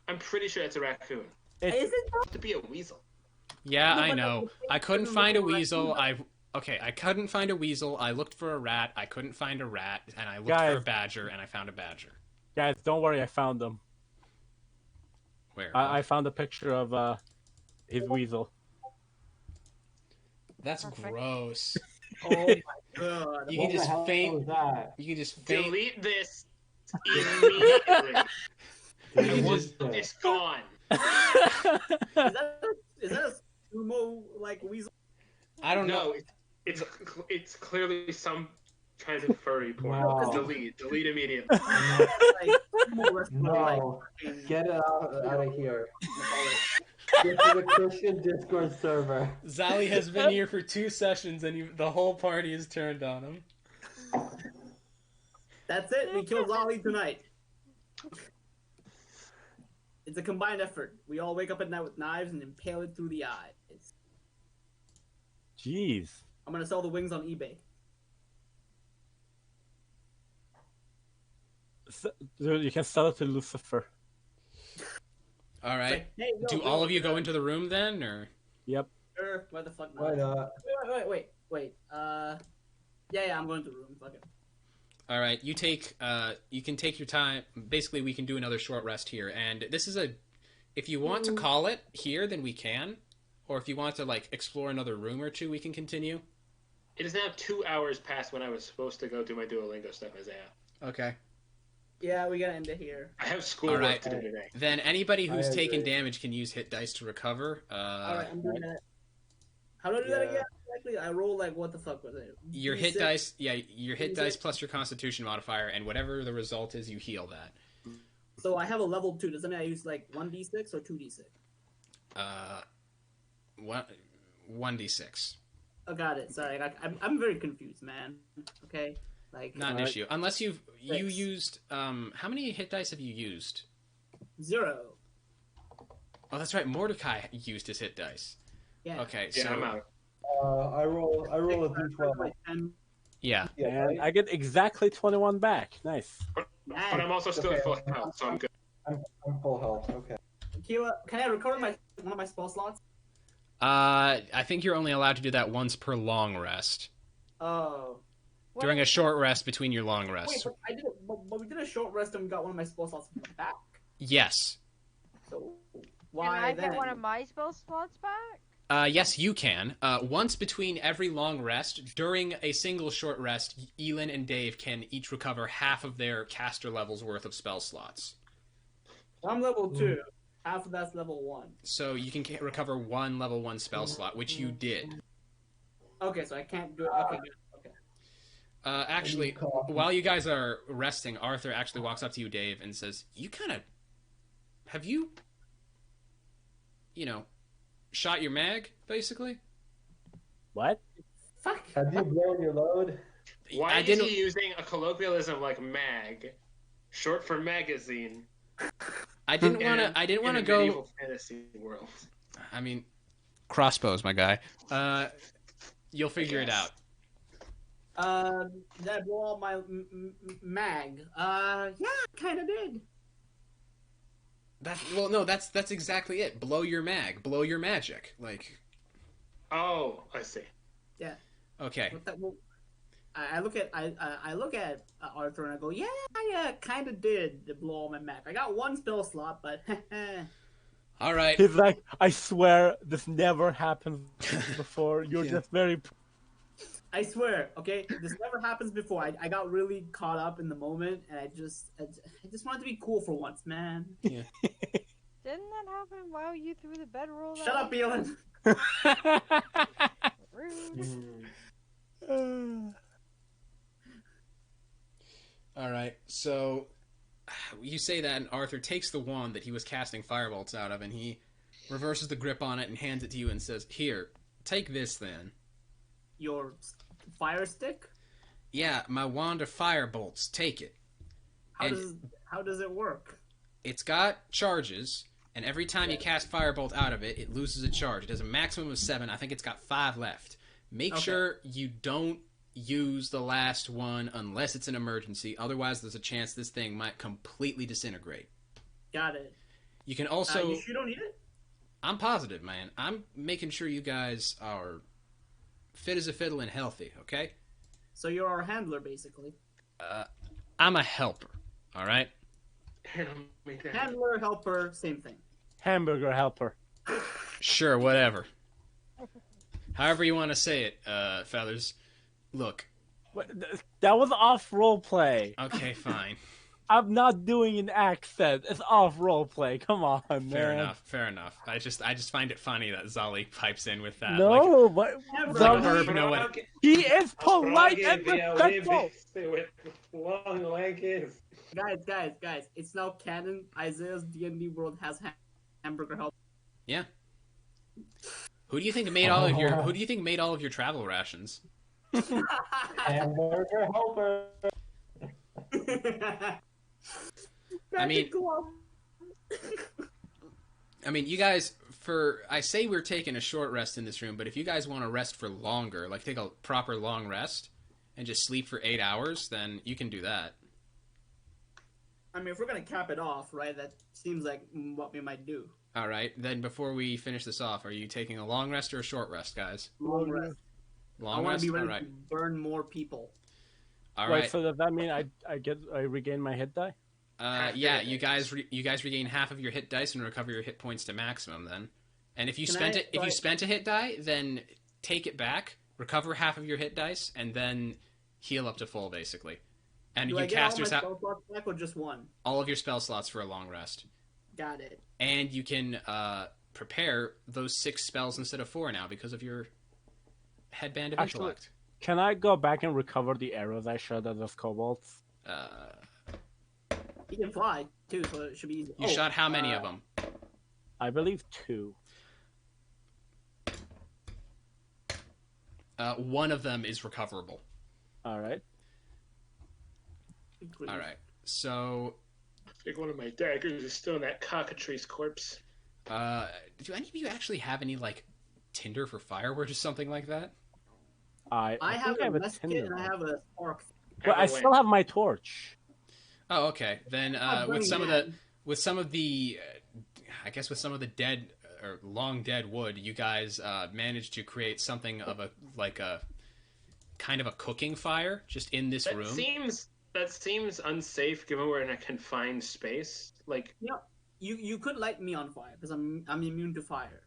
I'm pretty sure it's a raccoon. Is it? To be a weasel. Yeah, No, I but know. the I couldn't thing find a with the weasel. raccoon- I couldn't find a weasel. I looked for a rat. I couldn't find a rat, and I looked Guys. for a badger, and I found a badger. Guys, don't worry, I found them. Where? I found a picture of his weasel. That's Perfect. gross. Oh my god. You What can the just hell faint. was that? You can just faint. Delete this immediately. You What just- the- It's gone. Is that a sumo like weasel? I don't know. No, it's clearly some kind of furry porn. Wow. Delete immediately. Like, sumo wrestler, like, No, fucking- get it out of here. This is a Christian Discord server. Zali has been here for 2 sessions, and the whole party is turned on him. That's it. We killed Lolly tonight. It's a combined effort. We all wake up at night with knives and impale it through the eyes. Jeez. I'm gonna sell the wings on eBay. Dude, you can sell it to Lucifer. All right. Like, hey, yo, Do yo, all of you go into the room then, or? Yep. Sure, why the fuck not? Why not? Wait. Yeah, I'm going to the room. Fuck it. All right. You can take your time. Basically, we can do another short rest here, and this is if you want to call it here, then we can, or if you want to like explore another room or two, we can continue. It is now 2 hours past when I was supposed to go do my Duolingo stuff, Isaiah. Okay. Yeah, we gotta end it here. I have schoolwork Alright. to do today. Then anybody who's I taken agree. damage can use hit dice to recover. Alright, I'm doing that. How do I do that Yeah. again? Exactly. I roll like what the fuck was it? Your hit D6? dice, your hit D6. dice plus your Constitution modifier, and whatever the result is, you heal that. So I have a level 2. Does that mean I use like 1d6 or 2d6? One d6. Oh, got it. Sorry, I'm very confused, man. Okay, like Not an Alright. issue, unless you Six. used. How many hit dice have you used? 0. Oh, that's right. Mordecai used his hit dice. Yeah. Okay, Yeah, so I'm out. I roll a d12. Like 10. yeah. Yeah, And I get exactly 21 back. Nice. But Nice. I'm also still at Okay. full health, so I'm good. I'm full health. Okay. Kira, can I recover one of my spell slots? I think you're only allowed to do that once per long rest. Oh. During a short rest between your long Wait, rests. but but we did a short rest and we got one of my spell slots back. Yes. So Can why I then? get one of my spell slots back? Yes, you can. Once between every long rest, during a single short rest, Elin and Dave can each recover half of their caster level's worth of spell slots. I'm level 2. Half of that's level 1. So you can recover 1 level 1 spell slot, which you did. Okay, so I can't do it. Okay, good. Okay. Actually, while you guys are resting, Arthur actually walks up to you, Dave, and says, have you, shot your mag, basically? What? Fuck. Have you blown your load? Why is he using a colloquialism like mag, short for magazine? I didn't want to go. Medieval fantasy world. I mean, crossbows, my guy. You'll figure it out. Did I blow up my mag? Yeah, kind of did. That's exactly it. Blow your mag. Blow your magic. Like. Oh, I see. Yeah. Okay. I look at Arthur and I go, yeah, kind of did blow all my mag. I got 1 spell slot, but. All right. He's like, I swear this never happened before. You're just very. I swear, okay, this never happens before. I got really caught up in the moment, and I just wanted to be cool for once, man. Yeah. Didn't that happen while you threw the bedroll? Shut up, Elon. Rude. All right. So you say that, and Arthur takes the wand that he was casting firebolts out of, and he reverses the grip on it and hands it to you and says, "Here, take this then." Your fire stick? Yeah, my wand of firebolts. Take it. How does it work? It's got charges, and every time you cast firebolt out of it, it loses a charge. It has a maximum of 7. I think it's got 5 left. Make sure you don't use the last one unless it's an emergency. Otherwise, there's a chance this thing might completely disintegrate. Got it. You can also... You don't need it? I'm positive, man. I'm making sure you guys are fit as a fiddle and healthy, okay? So you're our handler, basically. I'm a helper, all right? Handler, helper, same thing. Hamburger helper. Sure, whatever. However you want to say it, Feathers. Look. That was off roleplay. Okay, fine. I'm not doing an accent. It's off roleplay. Come on, man. Fair enough. I just find it funny that Zali pipes in with that. No, like, but Zali, he is polite and respectful. With long legs. Guys, it's now canon. Isaiah's D&D world has hamburger helper. Yeah. Who do you think made all of your travel rations? Hamburger helper. I mean, you guys, I say we're taking a short rest in this room, but if you guys want to rest for longer, like take a proper long rest and just sleep for 8 hours, then you can do that. I mean, if we're going to cap it off, right, that seems like what we might do. All right, then before we finish this off, are you taking a long rest or a short rest, guys? Long rest. Long I want rest? to be ready All right. to burn more people. All Wait, right. so does that mean I regain my hit die? Yeah, you guys regain half of your hit dice and recover your hit points to maximum then. And if you you spent a hit die, then take it back, recover half of your hit dice, and then heal up to full basically. And Do you I get casters all my spell slots back or just one? all of your spell slots for a long rest. Got it. And you can prepare those 6 spells instead of 4 now because of your headband of intellect. Can I go back and recover the arrows I shot at those kobolds? You can fly too, so it should be easy. You shot how many of them? I believe 2. One of them is recoverable. All right. All right. So, I think one of my daggers is still in that cockatrice corpse. do any of you actually have any like tinder for firewood or something like that? I have think a mess kit and I have a spark. But I still have my torch. Oh, okay. Then with some of the dead or long dead wood, you guys managed to create something of a kind of a cooking fire just in this room. That seems unsafe given we're in a confined space. Like, you could light me on fire because I'm immune to fire.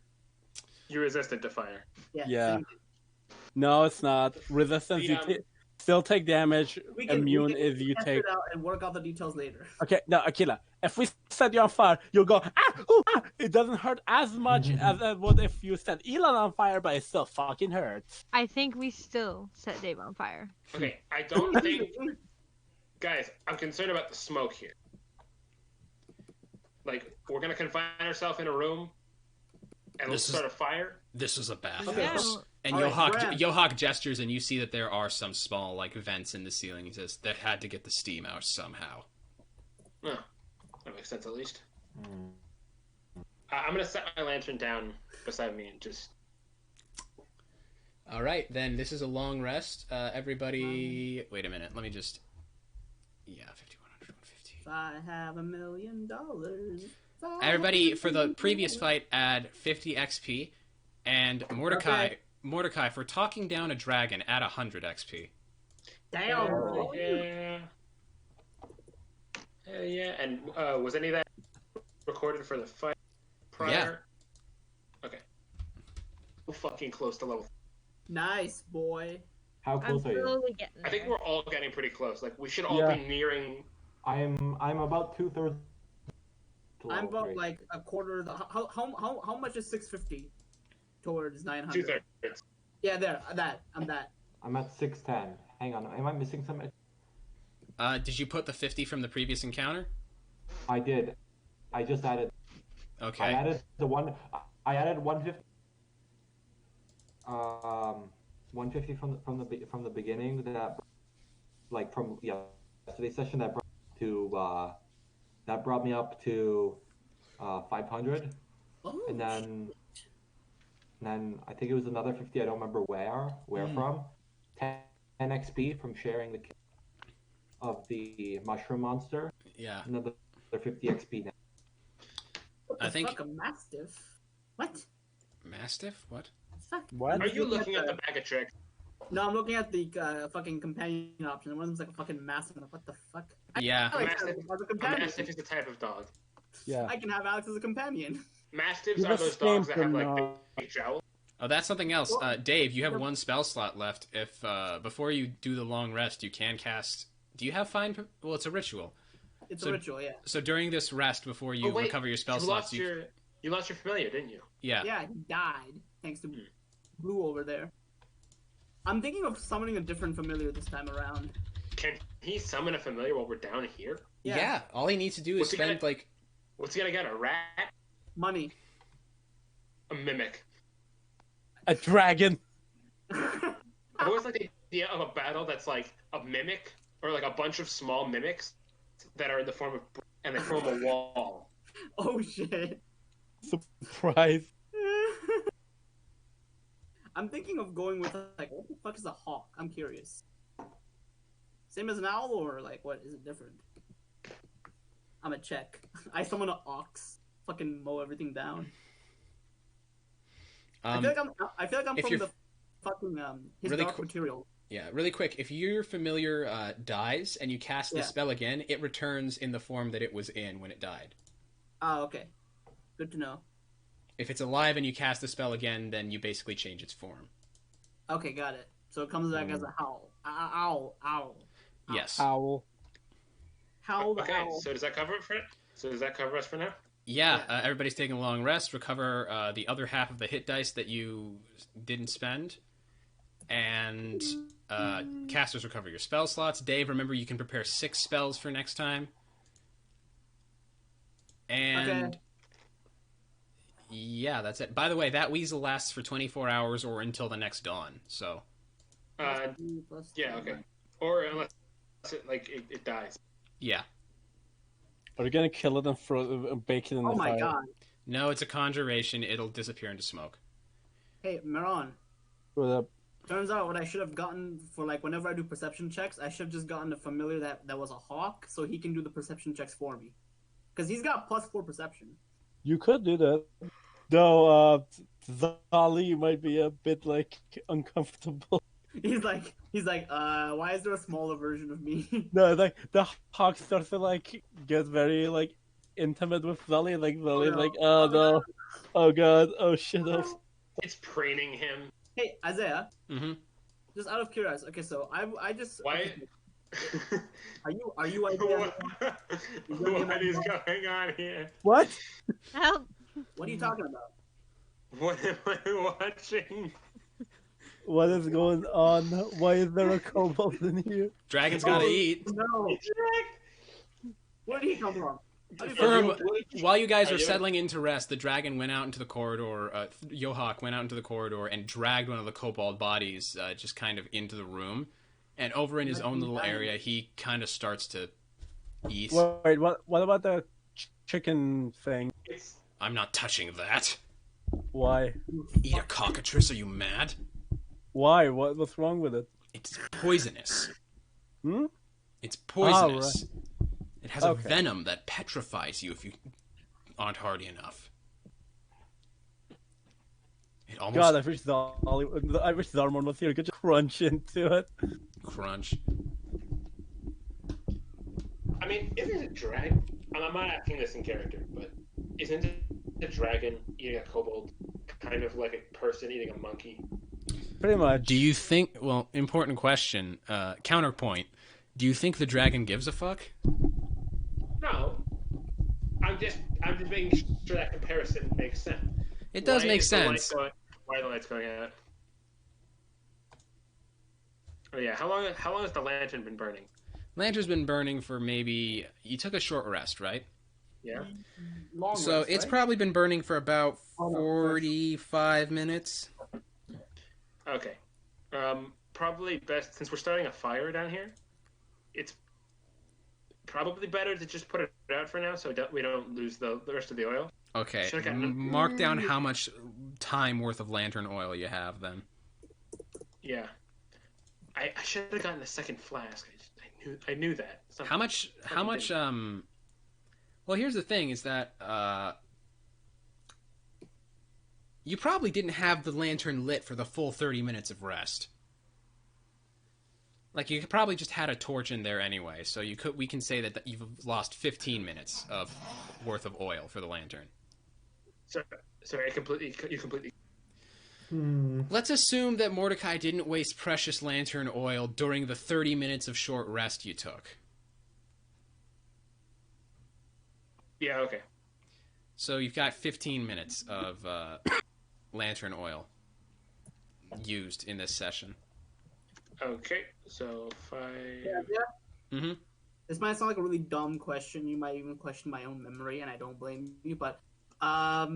You're resistant to fire. Yeah. Yeah. No, it's not. Resistance. still take damage. We Immune can if you test take. it out and work out the details later. Okay, no, Akila. If we set you on fire, you'll go ooh, ah! It doesn't hurt as much as it would if you set Elon on fire, but it still fucking hurts. I think we still set Dave on fire. Okay, I don't think. Guys, I'm concerned about the smoke here. Like, we're gonna confine ourselves in a room, and let's start a fire. This is a bathhouse. Okay, well- And Yohak gestures, and you see that there are some small, like, vents in the ceiling. He says, they had to get the steam out somehow. Oh, that makes sense at least. I'm gonna set my lantern down beside me and just. All right, then this is a long rest. Everybody, wait a minute. Let me just. Yeah, 5100, 150. If I have $1 million. Everybody, for the previous fight, add 50 XP, and Mordecai, for talking down a dragon, add 100 XP. Damn. Yeah. Yeah, and was any of that recorded for the fight prior? Yeah. Okay. We're fucking close to level. Nice, boy. How I'm close are you? slowly getting there. I think we're all getting pretty close. Like, we should all Yeah. be nearing. I'm about 2/3. I'm about like a quarter of the. How much is 650 towards 900? 2/3. Yeah, there. I'm that. I'm at 610. Hang on, am I missing something? Did you put the 50 from the previous encounter? I did. I just added. Okay. I added the one. I added 150. 150 from the beginning. That like from yesterday's session that brought me up to 500, Oh, and then I think it was another 50. I don't remember where from. 10 XP from sharing the kill of the mushroom monster. Yeah. Another 50 XP now. what the I think- fuck, a mastiff? What? Mastiff? What? Fuck. What? Are you looking at the bag of tricks? No, I'm looking at the fucking companion option. One of them's like a fucking mastiff. I'm like, what the fuck? Yeah. I like Mastiff- Alex as a A companion. mastiff is a type of dog. Yeah. I can have Alex as a companion. Mastiffs You are must those dogs that have name like them, big jowls. Oh, that's something else. Well, Dave, you have one spell slot left. If before you do the long rest, you can cast. Do you have find? Well, it's a ritual. It's So- a ritual, yeah. So during this rest, before you Oh, wait, recover your spell you slots, lost you lost your familiar, didn't you? yeah. Yeah, he died thanks to Blue over there. I'm thinking of summoning a different familiar this time around. Can he summon a familiar while we're down here? Yeah. All he needs to do is What's he spend gonna- like. What's he gonna get? A rat? Money. A mimic? A dragon. I've always liked the idea of a battle that's like a mimic or like a bunch of small mimics that are in the form of and they form a wall. Oh shit. Surprise. I'm thinking of going with like, what the fuck is a hawk? I'm curious. Same as an owl, or like, what is it different? I'm a check. I summon an ox. Fucking mow everything down. I feel like I'm if from you're the fucking his really dark qu- material. Yeah, really quick. If your familiar dies and you cast the Yeah. spell again, it returns in the form that it was in when it died. Oh, okay. Good to know. If it's alive and you cast the spell again, then you basically change its form. Okay, got it. So it comes back as a howl. Owl. Owl. Yes. Owl. Howl the Okay, owl. so does that cover it for it? So does that cover us for now? Yeah, everybody's taking a long rest. Recover the other half of the hit dice that you didn't spend. And casters recover your spell slots. Dave, remember you can prepare 6 spells for next time. And Okay. yeah, that's it. By the way, that weasel lasts for 24 hours or until the next dawn. So Yeah, okay. Or unless it dies. yeah. Are we gonna kill it and bake it in Oh the my fire? god. No, it's a conjuration. It'll disappear into smoke. Hey, Miran. With a Turns out what I should have gotten for like whenever I do perception checks, I should have just gotten a familiar that was a hawk, so he can do the perception checks for me. Because he's got +4 perception. You could do that. Though, Zali might be a bit, like, uncomfortable. He's like, why is there a smaller version of me? No, like, the hawk starts to, like, get very, like, intimate with Zali. Like, Zali's no. like, oh no. Oh god. Oh shit. Oh. It's preening him. Hey, Isaiah, Mm-hmm. just out of curiosity. Okay, so I just. Why? Are you Isaiah? What is going on here? What? Help. What are you talking about? What am I watching? What is going on? Why is there a kobold in here? Dragon's gotta eat. No. Where did he come from? How did he For- come from? While you guys Are are you- settling into rest, the dragon went out into the corridor. Yohak went out into the corridor and dragged one of the kobold bodies just kind of into the room. And over in his own little area, he kind of starts to eat. Wait, what about the chicken thing? It's I'm not touching that. Why? Eat a cockatrice? Are you mad? Why? What's wrong with it? It's poisonous. Hmm? It's poisonous. right. It has a Okay. venom that petrifies you if you aren't hardy enough. It almost God, I wish Zarmon was here. You could just crunch into it. crunch. I mean, isn't a dragon? I'm not asking this in character, but isn't a dragon eating a kobold kind of like a person eating a monkey? Pretty much. Do you think? Well, important question. Counterpoint. Do you think the dragon gives a fuck? No. I'm just making sure that comparison makes sense. It does Why make is the light sense. why are the lights going out? Oh yeah, how long has the lantern been burning? Lantern's been burning for maybe. You took a short rest, right? Yeah. Long So rest, it's right? probably been burning for about Oh, no, 45 minutes. Okay. Probably best since we're starting a fire down here. It's probably better to just put it out for now, so we don't lose the rest of the oil. Okay. Should've gotten- Mark down how much time worth of lantern oil you have then. Yeah. I should have gotten a second flask. I knew that. How much? Well, here's the thing: is that you probably didn't have the lantern lit for the full 30 minutes of rest. Like you probably just had a torch in there anyway, so we can say that you've lost 15 minutes of worth of oil for the lantern. Sorry, you completely. Let's assume that Mordecai didn't waste precious lantern oil during the 30 minutes of short rest you took. Yeah. Okay. So you've got 15 minutes of lantern oil used in this session. Okay. So Yeah. Mm-hmm. This might sound like a really dumb question. You might even question my own memory, and I don't blame you. But how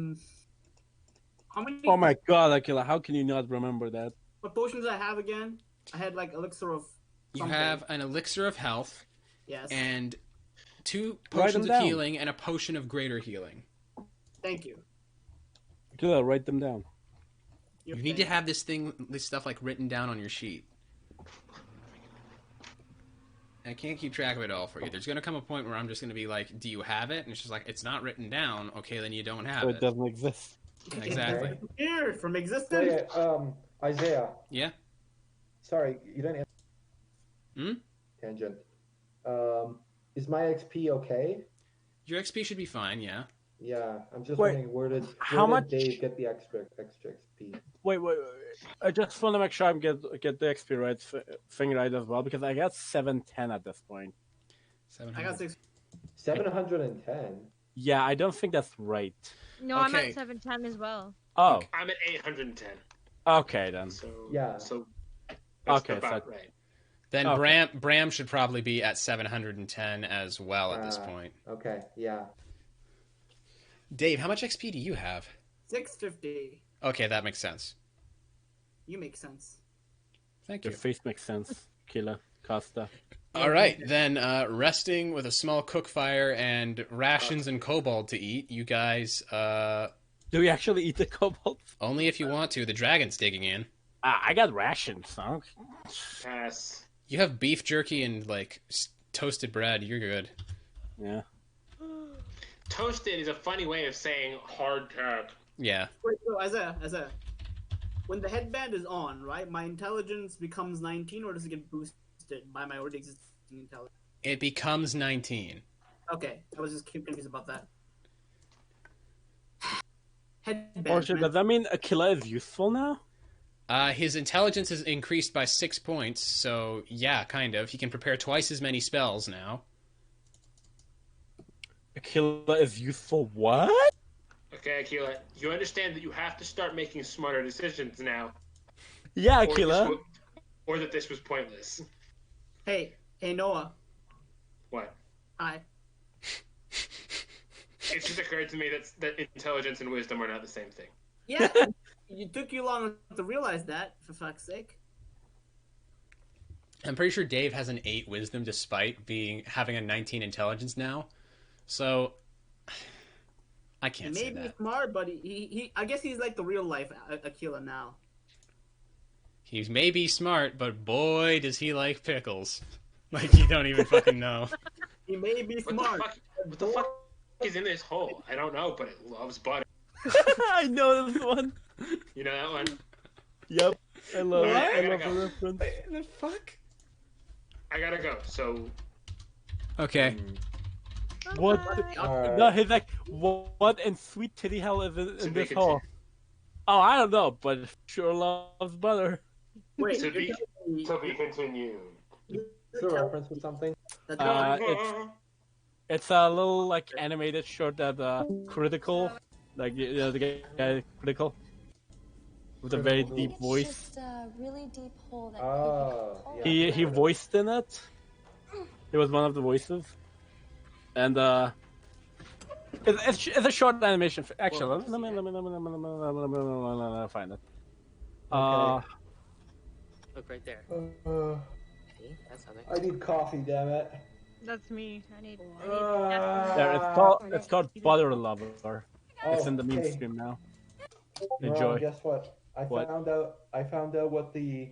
many? Oh my God, Akila, how can you not remember that? What potions did I have again? I had like elixir of. You something. have an elixir of health Yes. and 2 Write potions them of down. healing and a potion of greater healing. Thank you. Akila, write them down. You're You need to fair. have this stuff like written down on your sheet. I can't keep track of it all for you. There's going to come a point where I'm just going to be like, do you have it? And it's just like, it's not written down. Okay, then you don't have So it. it doesn't exist. Exactly. Here from So existence. yeah, Isaiah. Yeah? Sorry, you didn't answer. Hmm? Tangent. Is my XP okay? Your XP should be fine, yeah. Yeah, I'm just Wait, wondering where did Dave get the extra XP? Wait. I just want to make sure I get the XP right thing right as well, because I got 710 at this point. I got 6. 710. Yeah, I don't think that's right. No, I'm Okay. at 710 as well. Oh, I'm at 810. okay then. So Yeah. So that's Okay, about so- right. Then Okay. Bram should probably be at 710 as well at this point. Okay, yeah. Dave, how much XP do you have? 650. Okay, that makes sense. You make sense. Thank Your you. face makes sense, Killa, Costa. All right, then resting with a small cook fire and rations and kobold to eat. You guys, Do we actually eat the kobold? only if you want to. The dragon's digging in. I got rations, huh? Pass. You have beef jerky and like toasted bread. You're good. Yeah. Toasted is a funny way of saying hard tap. Yeah. Wait, so Isaiah. When the headband is on, right, my intelligence becomes 19, or does it get boosted by my already existing intelligence? It becomes 19. Okay, I was just confused about that. Headband. Or does that mean Akila is useful now? His intelligence is increased by 6 points, so yeah, kind of. He can prepare twice as many spells now. Aquila is useful. What? Okay, Aquila, you understand that you have to start making smarter decisions now, Yeah, or, Aquila. or that this was pointless. Hey, Noah. What? Hi. It just occurred to me that intelligence and wisdom are not the same thing. Yeah, it took you long to realize that, for fuck's sake. I'm pretty sure Dave has an 8 wisdom despite having a 19 intelligence now. So I can't say He may be that. smart, but I guess he's like the real life Aquila now. He's maybe smart, but boy does he like pickles. Like you don't even fucking know. He may be smart. What the fuck is in this hole? I don't know, but it loves butter. I know this one. You know that one? Yep. I love Alright, I it. I gotta love go. the reference. What the fuck? I gotta go. So Okay. What? Alright. No, he's like, what in sweet titty hell is in To be this hole? Oh, I don't know, but it sure loves butter. Wait, to be you're continued. Is there a reference with something? It's a little like animated short that critical, like you know, the guy critical, with a very Critical. deep It's voice. just a really deep hole that Oh, could be yeah. He voiced in it. He was one of the voices, and it's a short animation. Actually, let me find it. Look right there. Uh, See? That's how they. I need coffee, damn it. That's me. I need There, it's called Butter Lover. It's in the meme hey, stream now. Ron, Enjoy. guess what? I What? found out what the